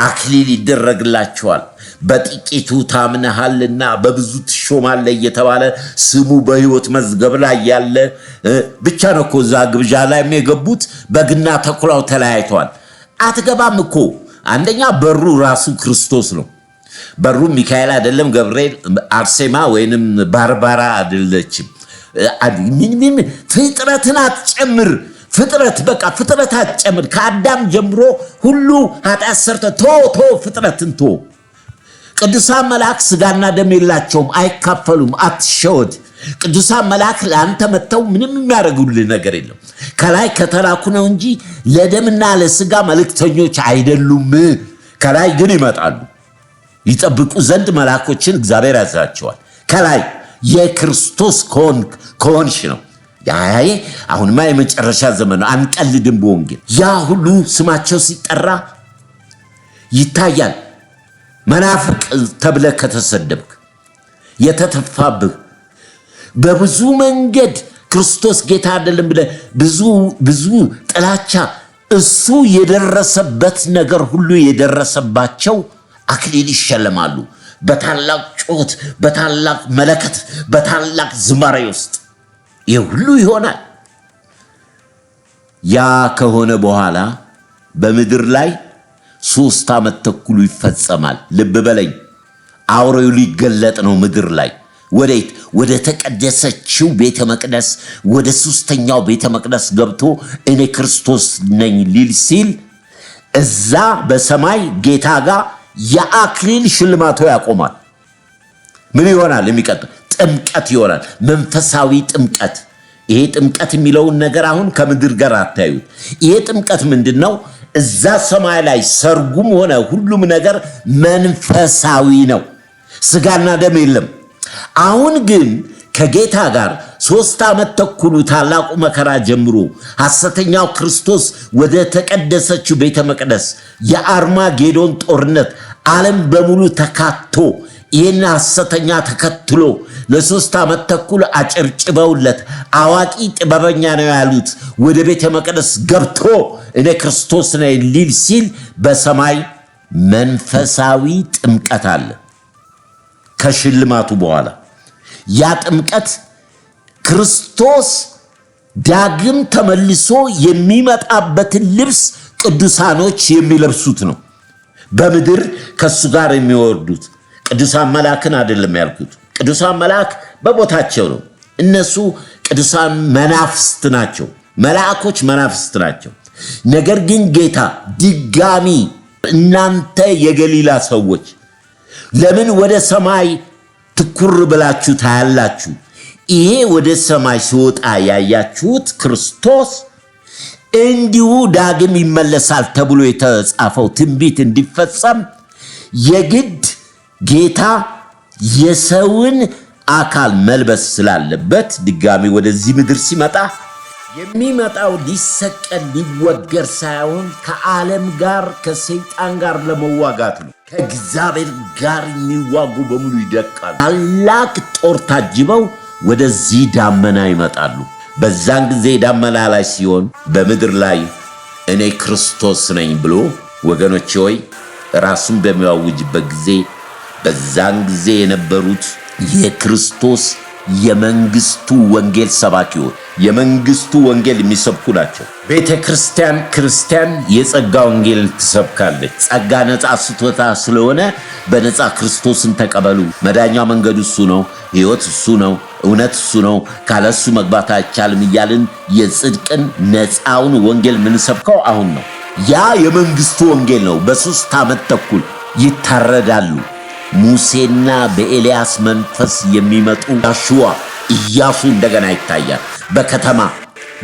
አክሊል ይደረግላቸዋል። በጥቂቱ ታምነሃልና በብዙ ትሾማለህ እየተባለ ስሙ በሕይወት መዝገብ ላይ ያለ ብቻ ነው እኮ እዛ ግብዣ ላይ የገቡት። በግና ተኩላው ተለያይተዋል። አትገባም እኮ። አንደኛ በሩ ራሱ ክርስቶስ ነው። በሩ ሚካኤል አይደለም፣ ገብርኤል፣ አርሴማ ወይንም ባርባራ አይደለችም። ምን ፍጥረትን አትጨምር። ፍጥረት አትጨምር። ከአዳም ጀምሮ ሁሉ ኃጢአት ሰርተ ቶ ፍጥረትን ቶ ቅዱሳን መላእክት ስጋና ደም የላቸውም፣ አይካፈሉም። አትሸወድ። ቅዱሳን መላእክት ለአንተ መጥተው ምንም የሚያደርጉልህ ነገር የለም። ከላይ ከተላኩ ነው እንጂ ለደምና ለስጋ መልእክተኞች አይደሉም። ከላይ ግን ይመጣሉ። ይጠብቁ ዘንድ መላእኮችን እግዚአብሔር ያዛቸዋል። ከላይ የክርስቶስ ከሆንሽ ነው። ያዬ አሁንማ የመጨረሻ ዘመን አንቀልድም። በወንጌል ያ ሁሉ ስማቸው ሲጠራ ይታያል። መናፍቅ ተብለህ ከተሰደብክ የተተፋብህ በብዙ መንገድ ክርስቶስ ጌታ አይደለም ብለህ ብዙ ጥላቻ እሱ የደረሰበት ነገር ሁሉ የደረሰባቸው አክሊል ይሸለማሉ። በታላቅ ጩኸት፣ በታላቅ መለከት፣ በታላቅ ዝማሬ ውስጥ ይህ ሁሉ ይሆናል። ያ ከሆነ በኋላ በምድር ላይ 3 ዓመት ተኩሉ ይፈጸማል። ልብ በለኝ፣ አውሬው ሊገለጥ ነው ምድር ላይ። ወዴት? ወደ ተቀደሰችው ቤተ መቅደስ፣ ወደ 3ኛው ቤተ መቅደስ ገብቶ እኔ ክርስቶስ ነኝ ሊል ሲል እዛ በሰማይ ጌታ ጋር የአክሊል ሽልማቶ ያቆማል። ምን ይሆናል? የሚቀጥል ጥምቀት ይሆናል። መንፈሳዊ ጥምቀት። ይሄ ጥምቀት የሚለውን ነገር አሁን ከምድር ጋር አታዩት። ይሄ ጥምቀት ምንድን ነው? እዛ ሰማይ ላይ ሰርጉም ሆነ ሁሉም ነገር መንፈሳዊ ነው። ስጋና ደም የለም። አሁን ግን ከጌታ ጋር 3 ዓመት ተኩሉ ታላቁ መከራ ጀምሮ ሐሰተኛው ክርስቶስ ወደ ተቀደሰችው ቤተ መቅደስ የአርማጌዶን ጦርነት ዓለም በሙሉ ተካቶ ይህን ሐሰተኛ ተከትሎ ለ3 ዓመት ተኩል አጨብጭበውለት አዋቂ ጥበበኛ ነው ያሉት ወደ ቤተ መቅደስ ገብቶ እኔ ክርስቶስ ነኝ ሊል ሲል በሰማይ መንፈሳዊ ጥምቀት አለ። ከሽልማቱ በኋላ ያ ጥምቀት ክርስቶስ ዳግም ተመልሶ የሚመጣበትን ልብስ ቅዱሳኖች የሚለብሱት ነው። በምድር ከሱ ጋር የሚወርዱት ቅዱሳን መላእክን አይደለም ያልኩት። ቅዱሳን መላእክ በቦታቸው ነው። እነሱ ቅዱሳን መናፍስት ናቸው። መላእኮች መናፍስት ናቸው። ነገር ግን ጌታ ድጋሚ እናንተ የገሊላ ሰዎች ለምን ወደ ሰማይ ትኩር ብላችሁ ታያላችሁ? ይሄ ወደ ሰማይ ሲወጣ ያያችሁት ክርስቶስ እንዲሁ ዳግም ይመለሳል ተብሎ የተጻፈው ትንቢት እንዲፈጸም የግድ ጌታ የሰውን አካል መልበስ ስላለበት ድጋሚ ወደዚህ ምድር ሲመጣ የሚመጣው ሊሰቀል ሊወገር ሳይሆን ከዓለም ጋር ከሰይጣን ጋር ለመዋጋት ነው። ከእግዚአብሔር ጋር የሚዋጉ በሙሉ ይደቃሉ። ታላቅ ጦር ታጅበው ወደዚህ ዳመና ይመጣሉ። በዛን ጊዜ ዳመና ላይ ሲሆን በምድር ላይ እኔ ክርስቶስ ነኝ ብሎ ወገኖቼ ሆይ ራሱን በሚያውጅበት ጊዜ በዛን ጊዜ የነበሩት የክርስቶስ የመንግስቱ ወንጌል ሰባኪዎች የመንግስቱ ወንጌል የሚሰብኩ ናቸው። ቤተ ክርስቲያን የጸጋ ወንጌል ትሰብካለች። ጸጋ ነፃ ስጦታ ስለሆነ በነፃ ክርስቶስን ተቀበሉ። መዳኛ መንገዱ እሱ ነው፣ ሕይወት እሱ ነው፣ እውነት እሱ ነው፣ ካለሱ መግባት አይቻልም እያልን የጽድቅን ነፃውን ወንጌል የምንሰብከው አሁን ነው። ያ የመንግስቱ ወንጌል ነው። በ3 ዓመት ተኩል ይታረዳሉ። ሙሴና በኤልያስ መንፈስ የሚመጡ ኢያሱ እንደገና ይታያል በከተማ።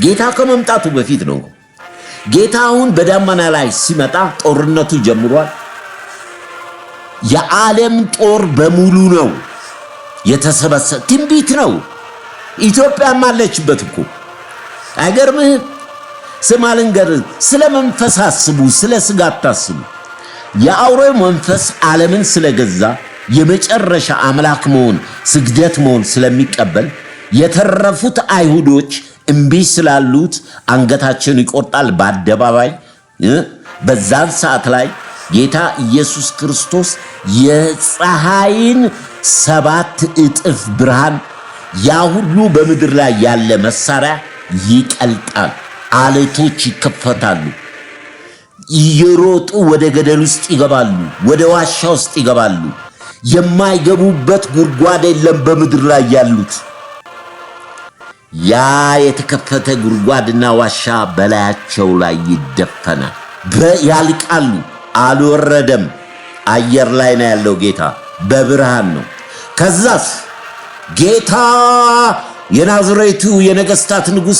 ጌታ ከመምጣቱ በፊት ነው። ጌታ አሁን በዳመና ላይ ሲመጣ ጦርነቱ ጀምሯል። የዓለም ጦር በሙሉ ነው የተሰበሰበ። ትንቢት ነው። ኢትዮጵያም አለችበት እኮ። አይገርምህም? ስማ ልንገርህ፣ ስለ መንፈስ አስቡ፣ ስለ ስጋ አታስቡ። የአውሬው መንፈስ ዓለምን ስለገዛ የመጨረሻ አምላክ መሆን ስግደት መሆን ስለሚቀበል የተረፉት አይሁዶች እምቢ ስላሉት አንገታቸውን ይቆርጣል በአደባባይ። በዛን ሰዓት ላይ ጌታ ኢየሱስ ክርስቶስ የፀሐይን 7 እጥፍ ብርሃን ያ ሁሉ በምድር ላይ ያለ መሳሪያ ይቀልጣል። አለቶች ይከፈታሉ። እየሮጡ ወደ ገደል ውስጥ ይገባሉ፣ ወደ ዋሻ ውስጥ ይገባሉ። የማይገቡበት ጉድጓድ የለም በምድር ላይ ያሉት። ያ የተከፈተ ጉድጓድና ዋሻ በላያቸው ላይ ይደፈናል። ያልቃሉ። አልወረደም፣ አየር ላይ ነው ያለው ጌታ፣ በብርሃን ነው። ከዛስ ጌታ የናዝሬቱ የነገስታት ንጉሥ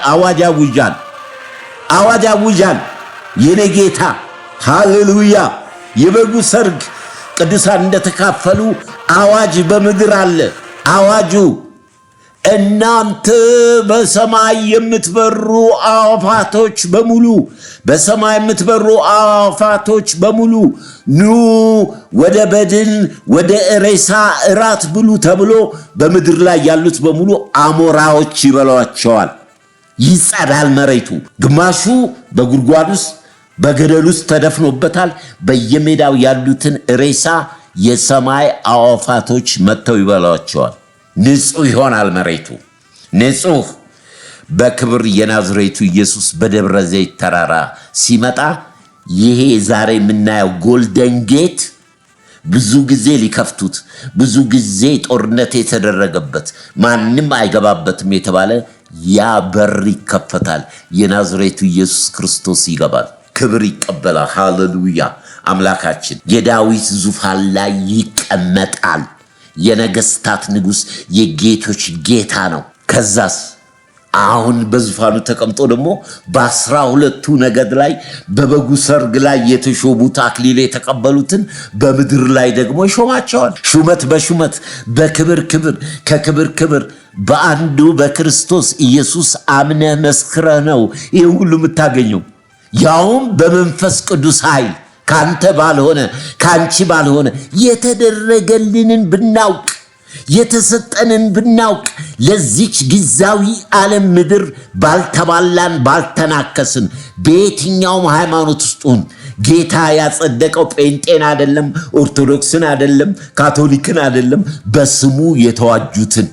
አዋጅ ያውጃል። የኔ ጌታ ሃሌሉያ! የበጉ ሰርግ ቅዱሳን እንደተካፈሉ አዋጅ በምድር አለ። አዋጁ እናንተ በሰማይ የምትበሩ አዋፋቶች በሙሉ በሰማይ የምትበሩ አዋፋቶች በሙሉ ኑ ወደ በድን ወደ ሬሳ እራት ብሉ ተብሎ በምድር ላይ ያሉት በሙሉ አሞራዎች ይበሏቸዋል። ይጸዳል መሬቱ። ግማሹ በጉድጓድ ውስጥ በገደል ውስጥ ተደፍኖበታል። በየሜዳው ያሉትን ሬሳ የሰማይ አዋፋቶች መጥተው ይበሏቸዋል። ንጹህ ይሆናል መሬቱ ንጹህ። በክብር የናዝሬቱ ኢየሱስ በደብረ ዘይት ተራራ ሲመጣ ይሄ ዛሬ የምናየው ጎልደን ጌት ብዙ ጊዜ ሊከፍቱት ብዙ ጊዜ ጦርነት የተደረገበት ማንም አይገባበትም የተባለ ያ በር ይከፈታል። የናዝሬቱ ኢየሱስ ክርስቶስ ይገባል፣ ክብር ይቀበላል። ሃሌሉያ! አምላካችን የዳዊት ዙፋን ላይ ይቀመጣል። የነገስታት ንጉሥ የጌቶች ጌታ ነው። ከዛስ አሁን በዙፋኑ ተቀምጦ ደግሞ በ12ቱ ነገድ ላይ በበጉ ሰርግ ላይ የተሾሙት አክሊል የተቀበሉትን በምድር ላይ ደግሞ ይሾማቸዋል። ሹመት በሹመት በክብር ክብር ከክብር ክብር በአንዱ በክርስቶስ ኢየሱስ አምነህ መስክረህ ነው ይህ ሁሉ የምታገኘው። ያውም በመንፈስ ቅዱስ ኃይል ካንተ ባልሆነ ካንቺ ባልሆነ የተደረገልንን ብናውቅ የተሰጠንን ብናውቅ ለዚች ጊዜያዊ ዓለም ምድር ባልተባላን ባልተናከስን በየትኛውም ሃይማኖት ውስጡን ጌታ ያጸደቀው ጴንጤን አይደለም፣ ኦርቶዶክስን አይደለም፣ ካቶሊክን አይደለም፣ በስሙ የተዋጁትን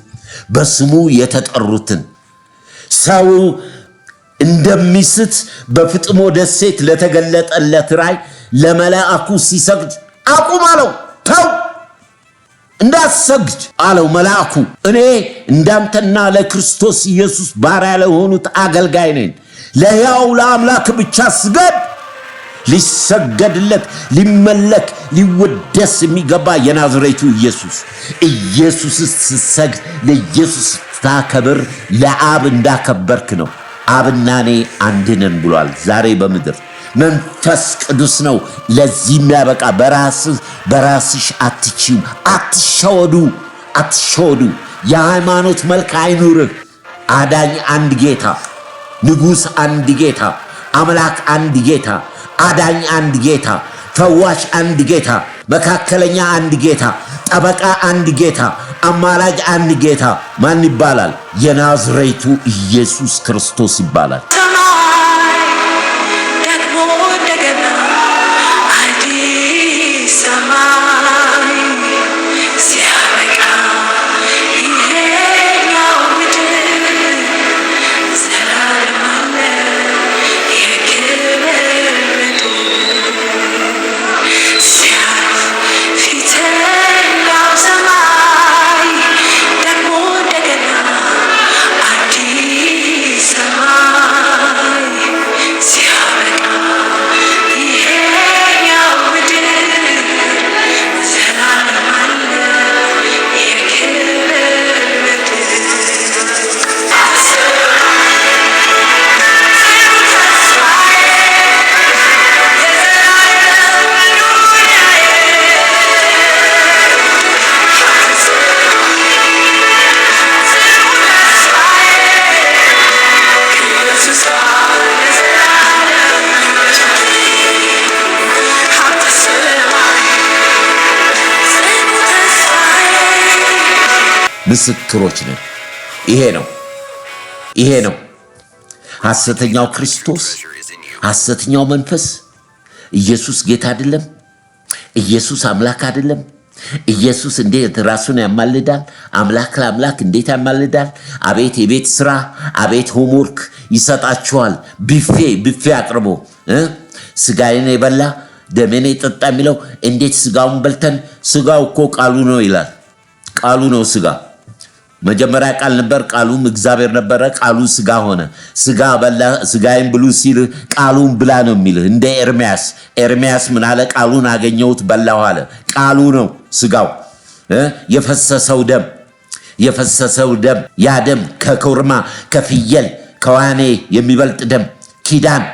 በስሙ የተጠሩትን ሰው እንደሚስት በፍጥሞ ደሴት ለተገለጠለት ራእይ ለመላእኩ ሲሰግድ አቁም አለው። ተው እንዳትሰግድ አለው መልአኩ። እኔ እንዳንተና ለክርስቶስ ኢየሱስ ባሪያ ለሆኑት አገልጋይ ነኝ። ለሕያው ለአምላክ ብቻ ስገድ። ሊሰገድለት ሊመለክ ሊወደስ የሚገባ የናዝሬቱ ኢየሱስ ስትሰግድ ለኢየሱስ ስታከብር ለአብ እንዳከበርክ ነው። አብና እኔ አንድ ነን ብሏል። ዛሬ በምድር መንፈስ ቅዱስ ነው ለዚህ የሚያበቃ። በራስሽ አትችይም። አትሸወዱ። የሃይማኖት መልክ አይኑርህ። አዳኝ አንድ ጌታ ንጉሥ አንድ ጌታ፣ አምላክ አንድ ጌታ፣ አዳኝ አንድ ጌታ፣ ፈዋሽ አንድ ጌታ፣ መካከለኛ አንድ ጌታ፣ ጠበቃ አንድ ጌታ፣ አማላጅ አንድ ጌታ ማን ይባላል? የናዝሬቱ ኢየሱስ ክርስቶስ ይባላል። ምስክሮች ነን። ይሄ ነው ሐሰተኛው ክርስቶስ፣ ሐሰተኛው መንፈስ። ኢየሱስ ጌታ አይደለም። ኢየሱስ አምላክ አይደለም። ኢየሱስ እንዴት ራሱን ያማልዳል? አምላክ ለአምላክ እንዴት ያማልዳል? አቤት የቤት ስራ፣ አቤት ሆምወርክ ይሰጣችኋል። ቢፌ አቅርቦ ስጋዬን የበላ ደሜን የጠጣ የሚለው እንዴት ስጋውን በልተን፣ ስጋው እኮ ቃሉ ነው ይላል። ቃሉ ነው ስጋ። መጀመሪያ ቃል ነበር፣ ቃሉም እግዚአብሔር ነበረ፣ ቃሉ ስጋ ሆነ። ስጋ በላ፣ ስጋዬን ብሉ ሲል ቃሉን ብላ ነው የሚልህ። እንደ ኤርሚያስ ምን አለ? ቃሉን አገኘሁት በላሁ አለ። ቃሉ ነው ስጋው። የፈሰሰው ደም፣ ያ ደም ከኮርማ ከፍየል ከዋኔ የሚበልጥ ደም ኪዳን።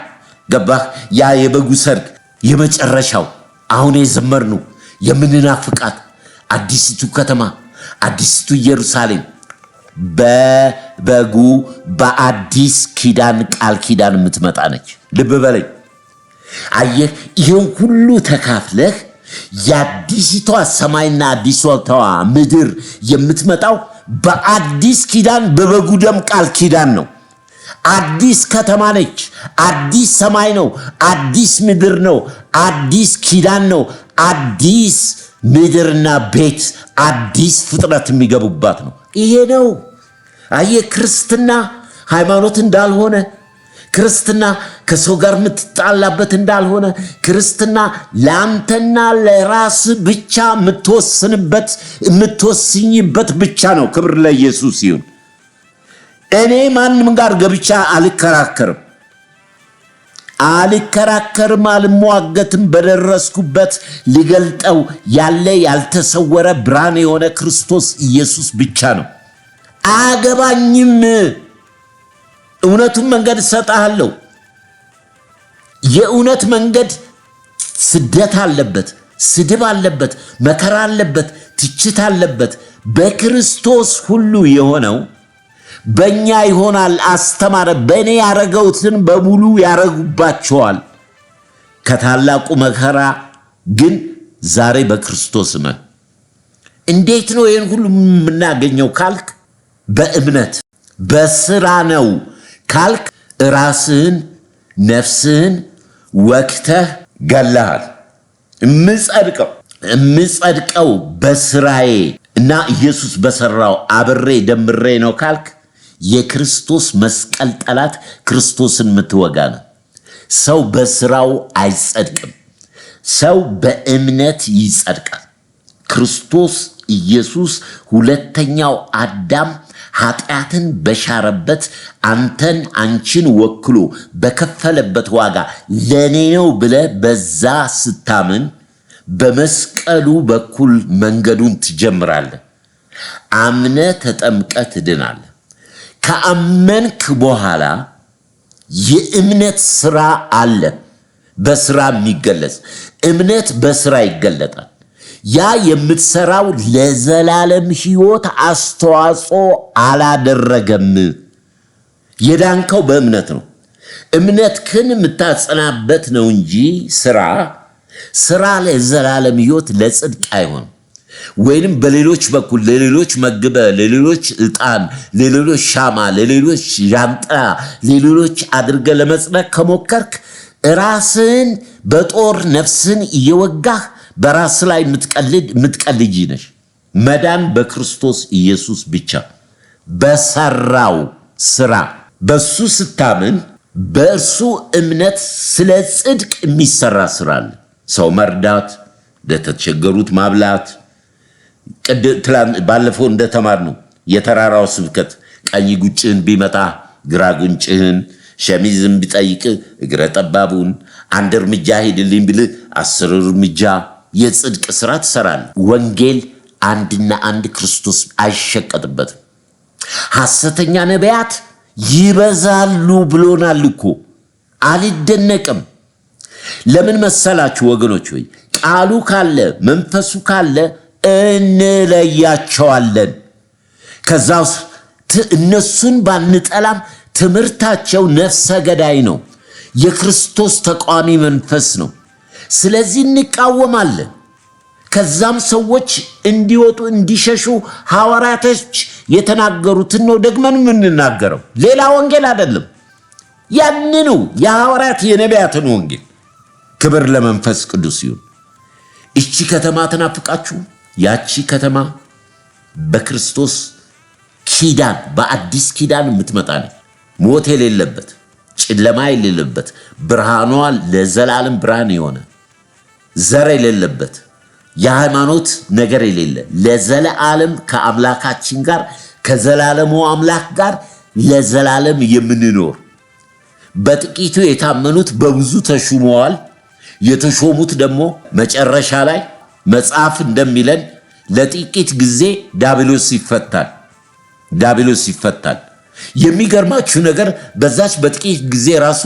ገባህ? ያ የበጉ ሰርግ የመጨረሻው አሁን የዘመርነው የምንናፍቃት አዲሲቱ ከተማ፣ አዲሲቱ ኢየሩሳሌም በበጉ በአዲስ ኪዳን ቃል ኪዳን የምትመጣ ነች። ልብ በለኝ። አየህ፣ ይሄን ሁሉ ተካፍለህ የአዲሲቷ ሰማይና አዲሲቷ ምድር የምትመጣው በአዲስ ኪዳን በበጉ ደም ቃል ኪዳን ነው። አዲስ ከተማ ነች። አዲስ ሰማይ ነው። አዲስ ምድር ነው። አዲስ ኪዳን ነው። አዲስ ምድርና ቤት፣ አዲስ ፍጥረት የሚገቡባት ነው። ይሄ ነው። አየህ፣ ክርስትና ሃይማኖት እንዳልሆነ፣ ክርስትና ከሰው ጋር የምትጣላበት እንዳልሆነ፣ ክርስትና ለአንተና ለራስ ብቻ የምትወስኝበት ብቻ ነው። ክብር ለኢየሱስ ይሁን። እኔ ማንም ጋር ገብቻ አልከራከርም፣ አልሟገትም። በደረስኩበት ሊገልጠው ያለ ያልተሰወረ ብርሃን የሆነ ክርስቶስ ኢየሱስ ብቻ ነው። አያገባኝም። እውነቱን መንገድ እሰጥሃለሁ። የእውነት መንገድ ስደት አለበት፣ ስድብ አለበት፣ መከራ አለበት፣ ትችት አለበት። በክርስቶስ ሁሉ የሆነው በእኛ ይሆናል። አስተማረ። በእኔ ያረገውትን በሙሉ ያረጉባቸዋል። ከታላቁ መከራ ግን ዛሬ በክርስቶስ ነን። እንዴት ነው ይህን ሁሉ የምናገኘው ካልክ፣ በእምነት በስራ ነው ካልክ፣ ራስህን ነፍስህን ወክተህ ገለሃል። የምጸድቀው በስራዬ እና ኢየሱስ በሰራው አብሬ ደምሬ ነው ካልክ፣ የክርስቶስ መስቀል ጠላት ክርስቶስን የምትወጋ ነው። ሰው በስራው አይጸድቅም። ሰው በእምነት ይጸድቃል። ክርስቶስ ኢየሱስ ሁለተኛው አዳም ኃጢአትን በሻረበት አንተን አንቺን ወክሎ በከፈለበት ዋጋ ለኔ ነው ብለህ በዛ ስታምን በመስቀሉ በኩል መንገዱን ትጀምራለህ። አምነህ ተጠምቀህ ትድናለህ። ከአመንክ በኋላ የእምነት ስራ አለ፣ በስራ የሚገለጽ እምነት በስራ ይገለጣል። ያ የምትሰራው ለዘላለም ሕይወት አስተዋጽኦ አላደረገም። የዳንከው በእምነት ነው። እምነትህን የምታጸናበት ነው እንጂ ስራ ለዘላለም ሕይወት ለጽድቅ አይሆንም። ወይንም በሌሎች በኩል ለሌሎች መግበ፣ ለሌሎች ዕጣን፣ ለሌሎች ሻማ፣ ለሌሎች ዣንጥላ፣ ለሌሎች አድርገ ለመጽደቅ ከሞከርክ ራስን በጦር ነፍስን እየወጋህ በራስ ላይ የምትቀልጅ ነሽ። መዳን በክርስቶስ ኢየሱስ ብቻ በሰራው ስራ በሱ ስታምን በእርሱ እምነት ስለ ጽድቅ የሚሰራ ስራ አለ። ሰው መርዳት፣ ለተቸገሩት ማብላት። ባለፈው እንደተማርነው የተራራው ስብከት ቀኝ ጉንጭህን ቢመጣ ግራ ጉንጭህን፣ ሸሚዝን ቢጠይቅ እግረ ጠባቡን፣ አንድ እርምጃ ሄድልኝ ቢልህ 10 እርምጃ የጽድቅ ስራ ትሰራለህ። ወንጌል አንድና አንድ ክርስቶስ አይሸቀጥበትም። ሐሰተኛ ነቢያት ይበዛሉ ብሎናል እኮ። አልደነቅም። ለምን መሰላችሁ ወገኖች? ወይ ቃሉ ካለ መንፈሱ ካለ እንለያቸዋለን። ከዛ እነሱን ባንጠላም ትምህርታቸው ነፍሰ ገዳይ ነው፣ የክርስቶስ ተቃዋሚ መንፈስ ነው። ስለዚህ እንቃወማለን። ከዛም ሰዎች እንዲወጡ እንዲሸሹ ሐዋርያቶች የተናገሩትን ነው ደግመን የምንናገረው። ሌላ ወንጌል አይደለም፣ ያንኑ የሐዋርያት የነቢያትን ወንጌል። ክብር ለመንፈስ ቅዱስ ይሁን። እቺ ከተማ ተናፍቃችሁ፣ ያቺ ከተማ በክርስቶስ ኪዳን በአዲስ ኪዳን የምትመጣ ነው። ሞት የሌለበት ጨለማ የሌለበት ብርሃኗ ለዘላለም ብርሃን የሆነ ዘር የሌለበት የሃይማኖት ነገር የሌለ ለዘላለም ከአምላካችን ጋር ከዘላለሙ አምላክ ጋር ለዘላለም የምንኖር። በጥቂቱ የታመኑት በብዙ ተሹመዋል። የተሾሙት ደግሞ መጨረሻ ላይ መጽሐፍ እንደሚለን ለጥቂት ጊዜ ዲያብሎስ ይፈታል። የሚገርማችሁ ነገር በዛች በጥቂት ጊዜ ራሱ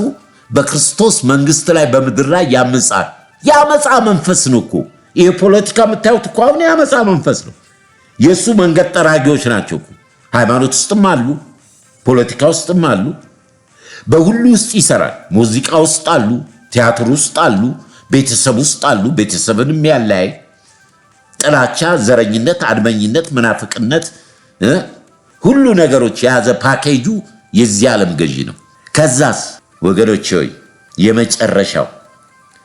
በክርስቶስ መንግስት ላይ በምድር ላይ ያመጻል። ያመጻ መንፈስ ነው እኮ ይሄ ፖለቲካ የምታዩት እኮ አሁን ያመጻ መንፈስ ነው። የሱ መንገድ ጠራጊዎች ናቸው እኮ። ሃይማኖት ውስጥም አሉ፣ ፖለቲካ ውስጥም አሉ፣ በሁሉ ውስጥ ይሰራል። ሙዚቃ ውስጥ አሉ፣ ቲያትር ውስጥ አሉ፣ ቤተሰብ ውስጥ አሉ። ቤተሰብንም ያለያይ ጥላቻ፣ ዘረኝነት፣ አድመኝነት፣ መናፍቅነት ሁሉ ነገሮች የያዘ ፓኬጁ የዚህ ዓለም ገዢ ነው። ከዛስ ወገኖች ሆይ የመጨረሻው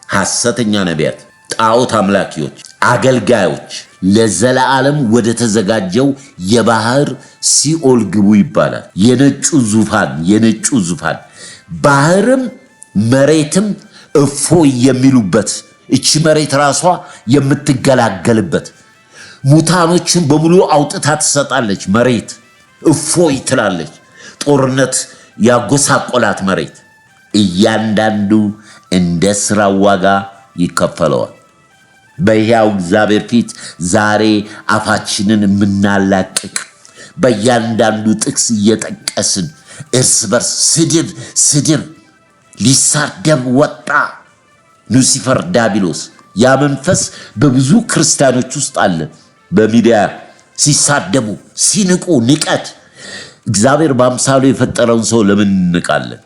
ሐሰተኛ ነቢያት፣ ጣዖት አምላኪዎች፣ አገልጋዮች ለዘላለም ወደ ተዘጋጀው የባህር ሲኦል ግቡ ይባላል። የነጩ ዙፋን ባህርም መሬትም እፎይ የሚሉበት፣ እቺ መሬት ራሷ የምትገላገልበት፣ ሙታኖችን በሙሉ አውጥታ ትሰጣለች። መሬት እፎይ ትላለች። ጦርነት ያጎሳቆላት መሬት እያንዳንዱ እንደ ሥራው ዋጋ ይከፈለዋል። በሕያው እግዚአብሔር ፊት ዛሬ አፋችንን የምናላቅቅ በእያንዳንዱ ጥቅስ እየጠቀስን እርስ በርስ ስድብ ሊሳደብ ወጣ ሉሲፈር ዲያብሎስ። ያ መንፈስ በብዙ ክርስቲያኖች ውስጥ አለ። በሚዲያ ሲሳደቡ ሲንቁ፣ ንቀት። እግዚአብሔር በአምሳሉ የፈጠረውን ሰው ለምን እንንቃለን?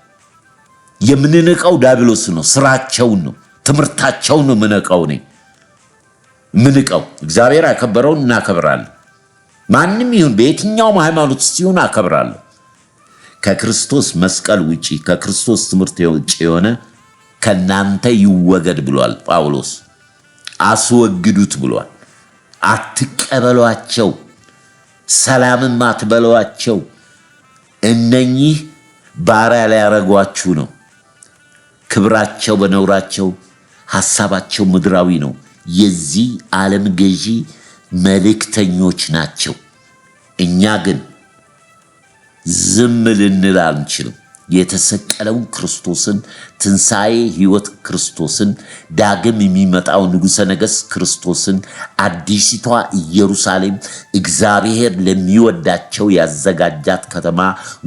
የምንንቀው ዲያብሎስ ነው፣ ስራቸውን ነው፣ ትምህርታቸውን ነው ምንቀው። እግዚአብሔር ያከበረውን እናከብራለን። ማንም ይሁን በየትኛውም ሃይማኖት ሲሆን አከብራለሁ። ከክርስቶስ መስቀል ውጪ ከክርስቶስ ትምህርት ውጪ የሆነ ከናንተ ይወገድ ብሏል ጳውሎስ። አስወግዱት ብሏል። አትቀበሏቸው፣ ሰላምም አትበሏቸው። እነኚህ ባሪያ ሊያረጓችሁ ነው። ክብራቸው በነውራቸው፣ ሐሳባቸው ምድራዊ ነው። የዚህ ዓለም ገዢ መልእክተኞች ናቸው። እኛ ግን ዝም ልንል አንችልም። የተሰቀለውን ክርስቶስን፣ ትንሣኤ ሕይወት ክርስቶስን፣ ዳግም የሚመጣው ንጉሠ ነገሥት ክርስቶስን፣ አዲሲቷ ኢየሩሳሌም እግዚአብሔር ለሚወዳቸው ያዘጋጃት ከተማ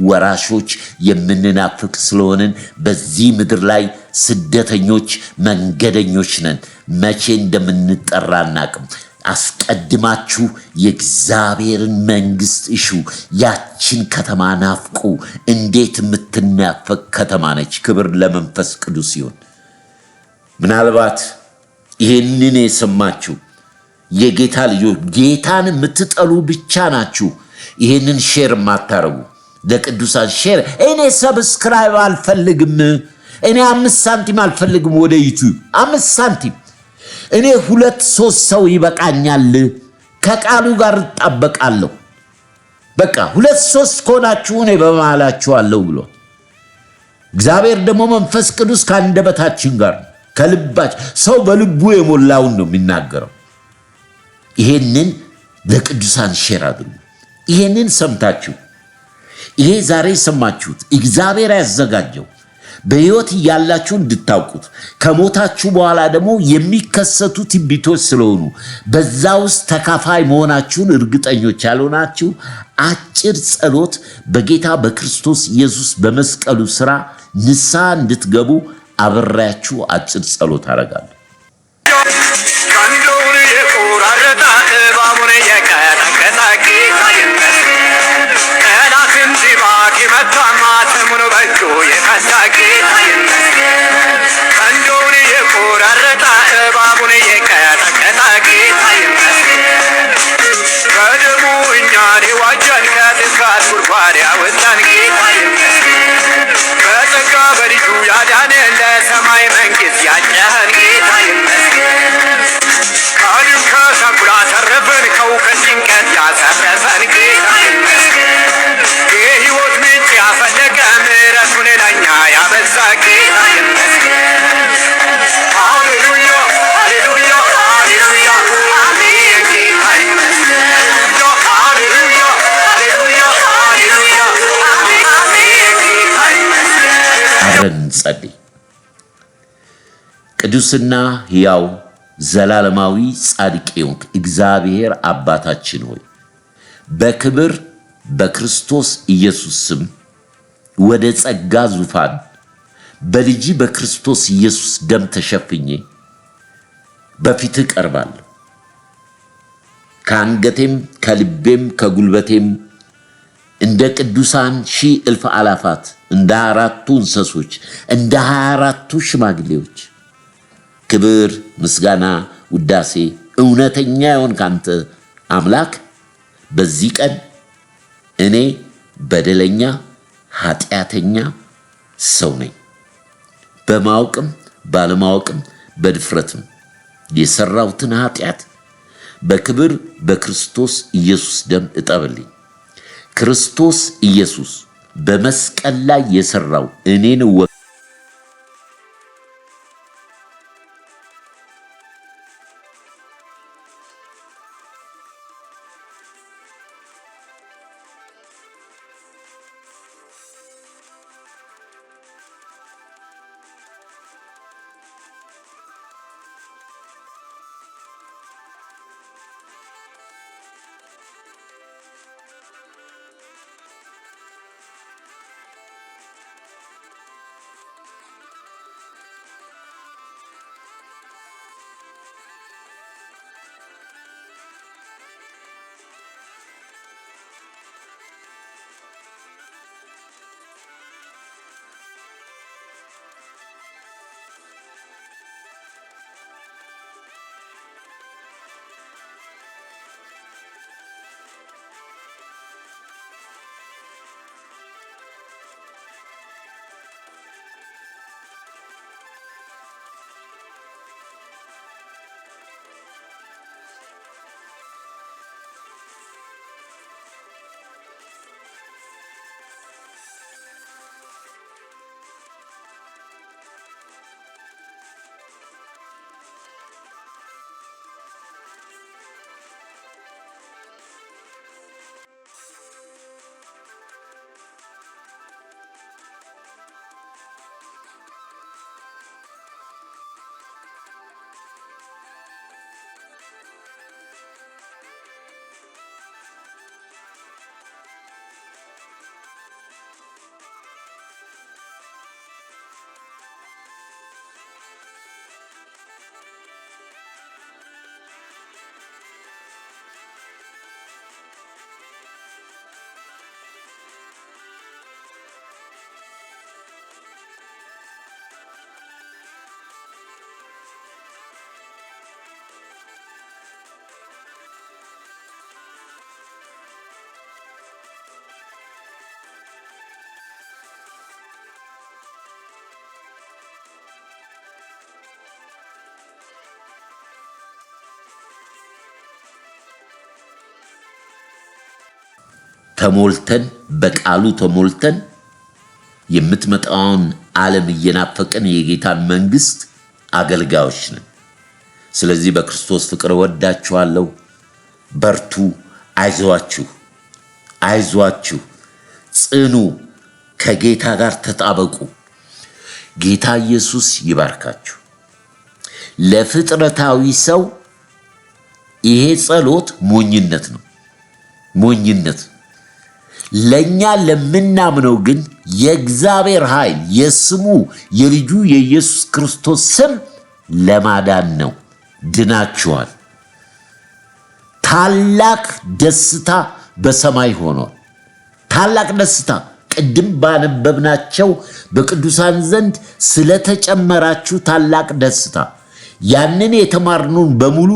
ወራሾች የምንናፍቅ ስለሆንን በዚህ ምድር ላይ ስደተኞች፣ መንገደኞች ነን። መቼ እንደምንጠራ አናቅም። አስቀድማችሁ የእግዚአብሔርን መንግስት እሹ፣ ያችን ከተማ ናፍቁ። እንዴት የምትናፈቅ ከተማ ነች! ክብር ለመንፈስ ቅዱስ ይሁን። ምናልባት ይህንን የሰማችሁ የጌታ ልጆች ጌታን የምትጠሉ ብቻ ናችሁ ይህንን ሼር የማታረጉ። ለቅዱሳን ሼር እኔ ሰብስክራይብ አልፈልግም፣ እኔ 5 ሳንቲም አልፈልግም፣ ወደ ዩቲዩብ 5 ሳንቲም እኔ 2-3 ሰው ይበቃኛል፣ ከቃሉ ጋር እጣበቃለሁ። በቃ 2-3 ከሆናችሁ እኔ በመሃላችኋለሁ ብሎ እግዚአብሔር ደግሞ መንፈስ ቅዱስ ከአንደበታችን ጋር ከልባችን ሰው በልቡ የሞላውን ነው የሚናገረው። ይሄንን ለቅዱሳን ሼር አድርጉ። ይሄንን ሰምታችሁ ይሄ ዛሬ ሰማችሁት እግዚአብሔር ያዘጋጀው በሕይወት እያላችሁ እንድታውቁት ከሞታችሁ በኋላ ደግሞ የሚከሰቱ ትንቢቶች ስለሆኑ በዛ ውስጥ ተካፋይ መሆናችሁን እርግጠኞች ያልሆናችሁ አጭር ጸሎት በጌታ በክርስቶስ ኢየሱስ በመስቀሉ ሥራ ንስሐ እንድትገቡ አብሬያችሁ አጭር ጸሎት አደርጋለሁ። እንጸልይ። ቅዱስና ሕያው ዘላለማዊ ጻድቅ የሆንክ እግዚአብሔር አባታችን ሆይ በክብር በክርስቶስ ኢየሱስ ስም ወደ ጸጋ ዙፋን በልጅ በክርስቶስ ኢየሱስ ደም ተሸፍኜ በፊትህ ቀርባለሁ። ከአንገቴም ከልቤም ከጉልበቴም እንደ ቅዱሳን 1000 አላፋት እንደ 4ቱ እንስሶች እንደ 24ቱ ሽማግሌዎች ክብር፣ ምስጋና፣ ውዳሴ እውነተኛ የሆንክ አንተ አምላክ በዚህ ቀን እኔ በደለኛ ኃጢአተኛ ሰው ነኝ። በማወቅም ባለማወቅም በድፍረትም የሰራሁትን ኃጢአት በክብር በክርስቶስ ኢየሱስ ደም እጠብልኝ። ክርስቶስ ኢየሱስ በመስቀል ላይ የሰራው እኔን ተሞልተን በቃሉ ተሞልተን የምትመጣውን ዓለም እየናፈቀን የጌታን መንግስት አገልጋዮች ነን። ስለዚህ በክርስቶስ ፍቅር ወዳችኋለሁ። በርቱ፣ አይዟችሁ፣ ጽኑ፣ ከጌታ ጋር ተጣበቁ። ጌታ ኢየሱስ ይባርካችሁ። ለፍጥረታዊ ሰው ይሄ ጸሎት ሞኝነት ነው፣ ሞኝነት። ለኛ ለምናምነው ግን የእግዚአብሔር ኃይል የስሙ የልጁ የኢየሱስ ክርስቶስ ስም ለማዳን ነው። ድናችኋል። ታላቅ ደስታ በሰማይ ሆኗል። ታላቅ ደስታ ቅድም ባነበብናቸው በቅዱሳን ዘንድ ስለተጨመራችሁ ታላቅ ደስታ ያንን የተማርኑን በሙሉ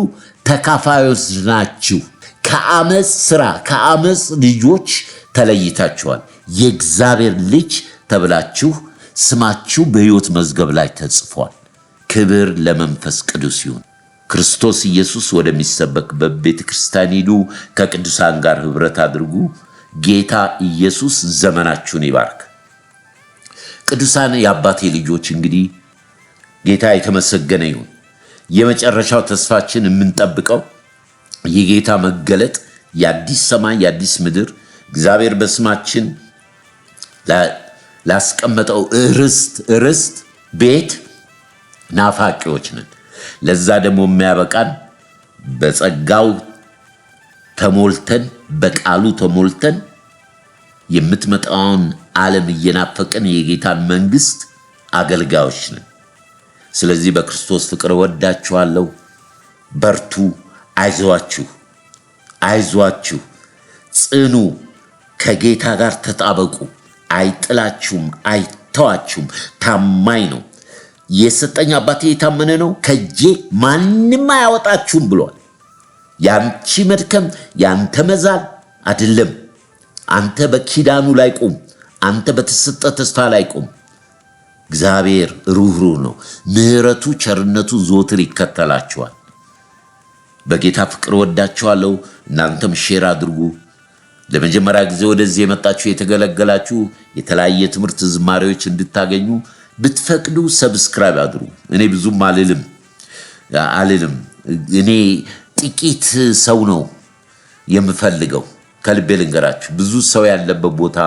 ተካፋዮች ናችሁ። ከአመጽ ስራ ከአመጽ ልጆች ተለይታችኋል። የእግዚአብሔር ልጅ ተብላችሁ ስማችሁ በሕይወት መዝገብ ላይ ተጽፏል። ክብር ለመንፈስ ቅዱስ ይሁን። ክርስቶስ ኢየሱስ ወደሚሰበክበት ቤተ ክርስቲያን ሂዱ፣ ከቅዱሳን ጋር ኅብረት አድርጉ። ጌታ ኢየሱስ ዘመናችሁን ይባርክ። ቅዱሳን የአባቴ ልጆች እንግዲህ ጌታ የተመሰገነ ይሁን። የመጨረሻው ተስፋችን የምንጠብቀው የጌታ መገለጥ፣ የአዲስ ሰማይ የአዲስ ምድር እግዚአብሔር በስማችን ላስቀመጠው ርስት ቤት ናፋቂዎች ነን። ለዛ ደግሞ የሚያበቃን በጸጋው ተሞልተን በቃሉ ተሞልተን የምትመጣውን ዓለም እየናፈቀን የጌታን መንግስት አገልጋዮች ነን። ስለዚህ በክርስቶስ ፍቅር ወዳችኋለሁ። በርቱ፣ አይዟችሁ፣ ጽኑ፣ ከጌታ ጋር ተጣበቁ። አይጥላችሁም፣ አይተዋችሁም። ታማኝ ነው። የሰጠኝ አባቴ የታመነ ነው፣ ከጄ ማንም አያወጣችሁም ብሏል። ያንቺ መድከም ያንተ መዛል አይደለም። አንተ በኪዳኑ ላይ ቁም። አንተ በተሰጠ ተስፋ ላይ ቁም። እግዚአብሔር ሩህሩህ ነው። ምሕረቱ ቸርነቱ ዘወትር ይከተላችኋል። በጌታ ፍቅር ወዳችኋለሁ። እናንተም ሼር አድርጉ። ለመጀመሪያ ጊዜ ወደዚህ የመጣችሁ የተገለገላችሁ የተለያየ ትምህርት ዝማሬዎች እንድታገኙ ብትፈቅዱ ሰብስክራይብ አድርጉ። እኔ ብዙም አልልም። እኔ ጥቂት ሰው ነው የምፈልገው። ከልቤ ልንገራችሁ፣ ብዙ ሰው ያለበት ቦታ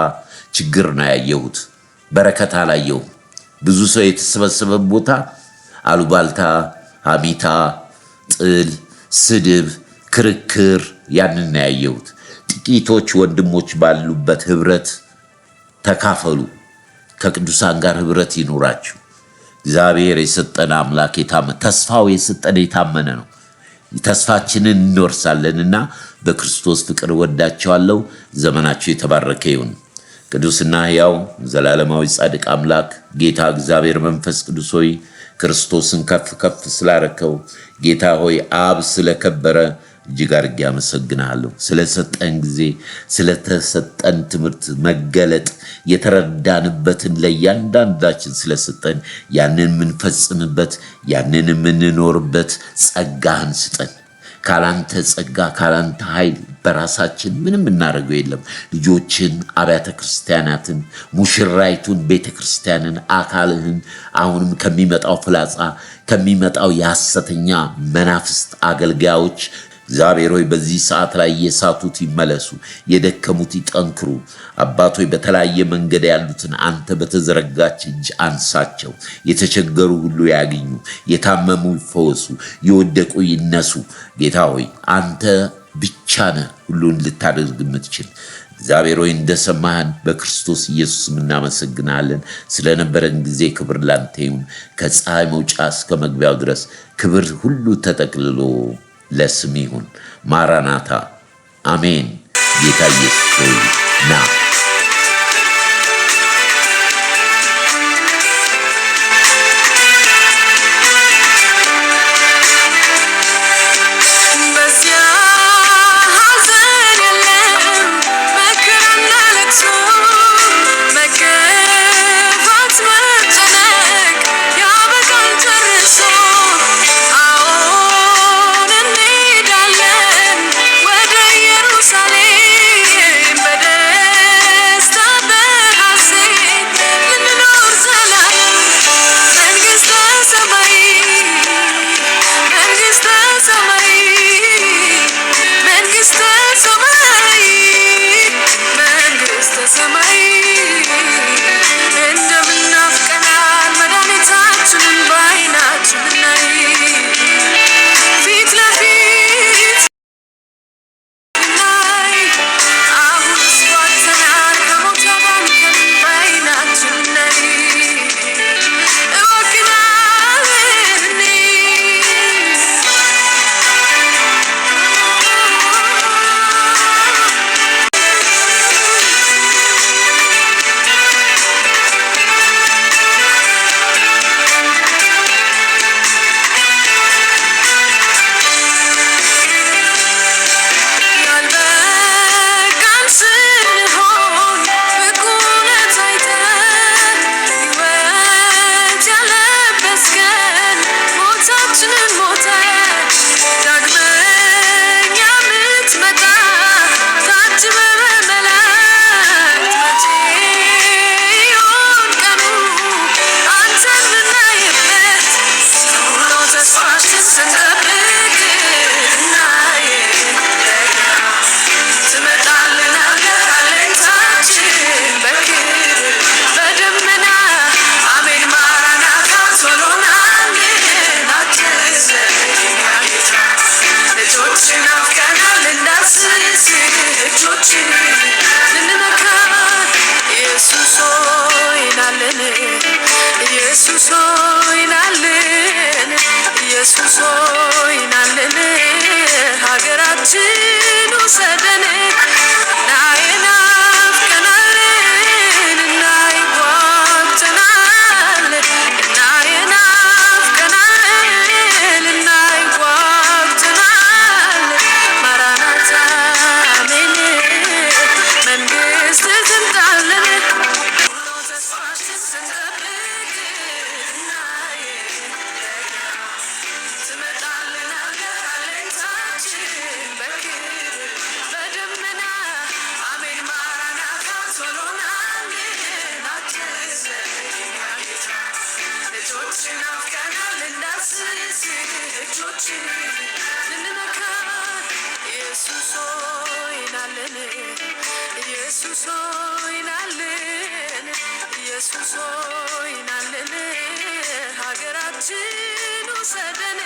ችግር ነው ያየሁት፣ በረከት አላየሁም። ብዙ ሰው የተሰበሰበበት ቦታ አሉባልታ፣ ሐሜታ፣ ጥል፣ ስድብ፣ ክርክር ያንን ነው ያየሁት። ጥቂቶች ወንድሞች ባሉበት ኅብረት ተካፈሉ። ከቅዱሳን ጋር ኅብረት ይኑራችሁ። እግዚአብሔር የሰጠን አምላክ ተስፋው የሰጠን የታመነ ነው። ተስፋችንን እንወርሳለንና በክርስቶስ ፍቅር ወዳችኋለሁ። ዘመናችሁ የተባረከ ይሁን። ቅዱስና ሕያው ዘላለማዊ ጻድቅ አምላክ ጌታ እግዚአብሔር መንፈስ ቅዱስ ሆይ ክርስቶስን ከፍ ከፍ ስላረከው ጌታ ሆይ አብ ስለከበረ እጅግ አድርጌ አመሰግናለሁ። ስለሰጠን ጊዜ፣ ስለተሰጠን ትምህርት መገለጥ የተረዳንበትን ለእያንዳንዳችን ስለሰጠን ያንን የምንፈጽምበት ያንን የምንኖርበት ጸጋህን ስጠን። ካላንተ ጸጋ ካላንተ ኃይል በራሳችን ምንም እናደርገው የለም። ልጆችን፣ አብያተ ክርስቲያናትን፣ ሙሽራይቱን ቤተ ክርስቲያንን፣ አካልህን አሁንም ከሚመጣው ፍላጻ ከሚመጣው የሐሰተኛ መናፍስት አገልጋዮች እግዚአብሔር ሆይ በዚህ ሰዓት ላይ የሳቱት ይመለሱ፣ የደከሙት ይጠንክሩ። አባት ሆይ በተለያየ መንገድ ያሉትን አንተ በተዘረጋች እጅ አንሳቸው። የተቸገሩ ሁሉ ያግኙ፣ የታመሙ ይፈወሱ፣ የወደቁ ይነሱ። ጌታ ሆይ አንተ ብቻ ነህ ሁሉን ልታደርግ የምትችል። እግዚአብሔር ሆይ እንደሰማህን በክርስቶስ ኢየሱስ እናመሰግናለን። ስለነበረን ጊዜ ክብር ላንተ ይሁን። ከፀሐይ መውጫ እስከ መግቢያው ድረስ ክብር ሁሉ ተጠቅልሎ ለስም ይሁን። ማራናታ አሜን። ጌታ ኢየሱስ ሆይ ና። Jerusalem, ኢየሱስ ሆይ ናልን ኢየሱስ ሆይ ናልን ሀገራችን ውሰደን ኢየሱስ ሆይ ናልን ሀገራችን ውሰደን